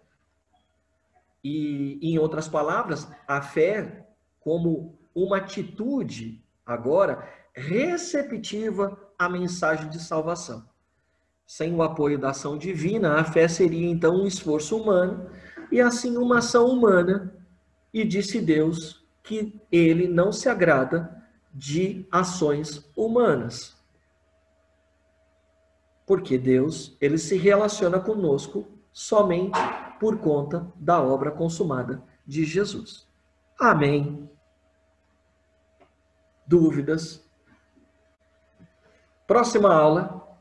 E, em outras palavras, a fé como uma atitude, agora, receptiva à mensagem de salvação. Sem o apoio da ação divina, a fé seria, então, um esforço humano, e assim uma ação humana, e disse Deus que ele não se agrada de ações humanas. Porque Deus, ele se relaciona conosco somente por conta da obra consumada de Jesus. Amém. Dúvidas? Próxima aula,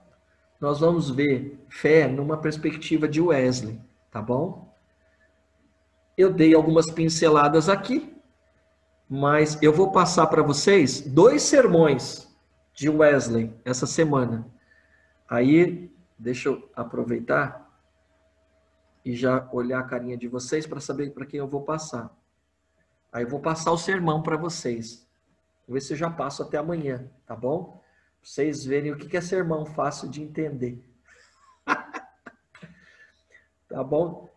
nós vamos ver fé numa perspectiva de Wesley, tá bom? Eu dei algumas pinceladas aqui, mas eu vou passar para vocês 2 sermões de Wesley essa semana. Aí, deixa eu aproveitar e já olhar a carinha de vocês para saber para quem eu vou passar. Aí eu vou passar o sermão para vocês. Vou ver se eu já passo até amanhã, tá bom? Pra vocês verem o que é sermão fácil de entender. Tá bom?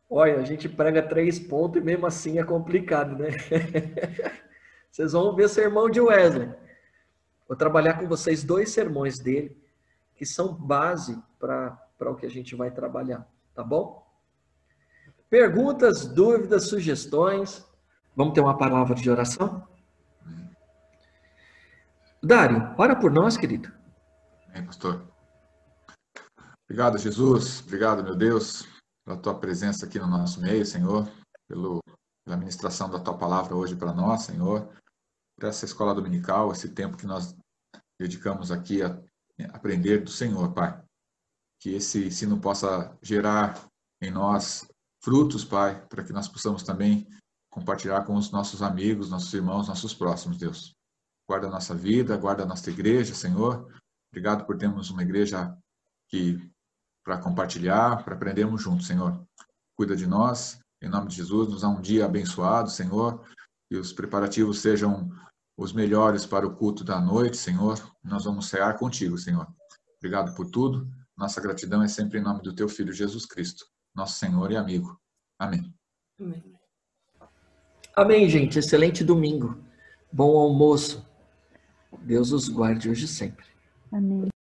Olha, a gente prega 3 pontos e mesmo assim é complicado, né? Vocês vão ver sermão de Wesley. Vou trabalhar com vocês 2 sermões dele, que são base para o que a gente vai trabalhar, tá bom? Perguntas, dúvidas, sugestões? Vamos ter uma palavra de oração? Dário, ora por nós, querido. Amém, pastor. Obrigado, Jesus. Obrigado, meu Deus, pela tua presença aqui no nosso meio, Senhor, pela ministração da tua palavra hoje para nós, Senhor, por essa escola dominical, esse tempo que nós dedicamos aqui a aprender do Senhor, Pai. Que esse ensino possa gerar em nós frutos, Pai, para que nós possamos também compartilhar com os nossos amigos, nossos irmãos, nossos próximos, Deus. Guarda a nossa vida, guarda a nossa igreja, Senhor. Obrigado por termos uma igreja para compartilhar, para aprendermos juntos, Senhor. Cuida de nós, em nome de Jesus, nos dá um dia abençoado, Senhor, e os preparativos sejam os melhores para o culto da noite, Senhor. Nós vamos cear contigo, Senhor. Obrigado por tudo. Nossa gratidão é sempre em nome do teu Filho Jesus Cristo, nosso Senhor e amigo. Amém. Amém. Amém, gente. Excelente domingo. Bom almoço. Deus os guarde hoje e sempre. Amém.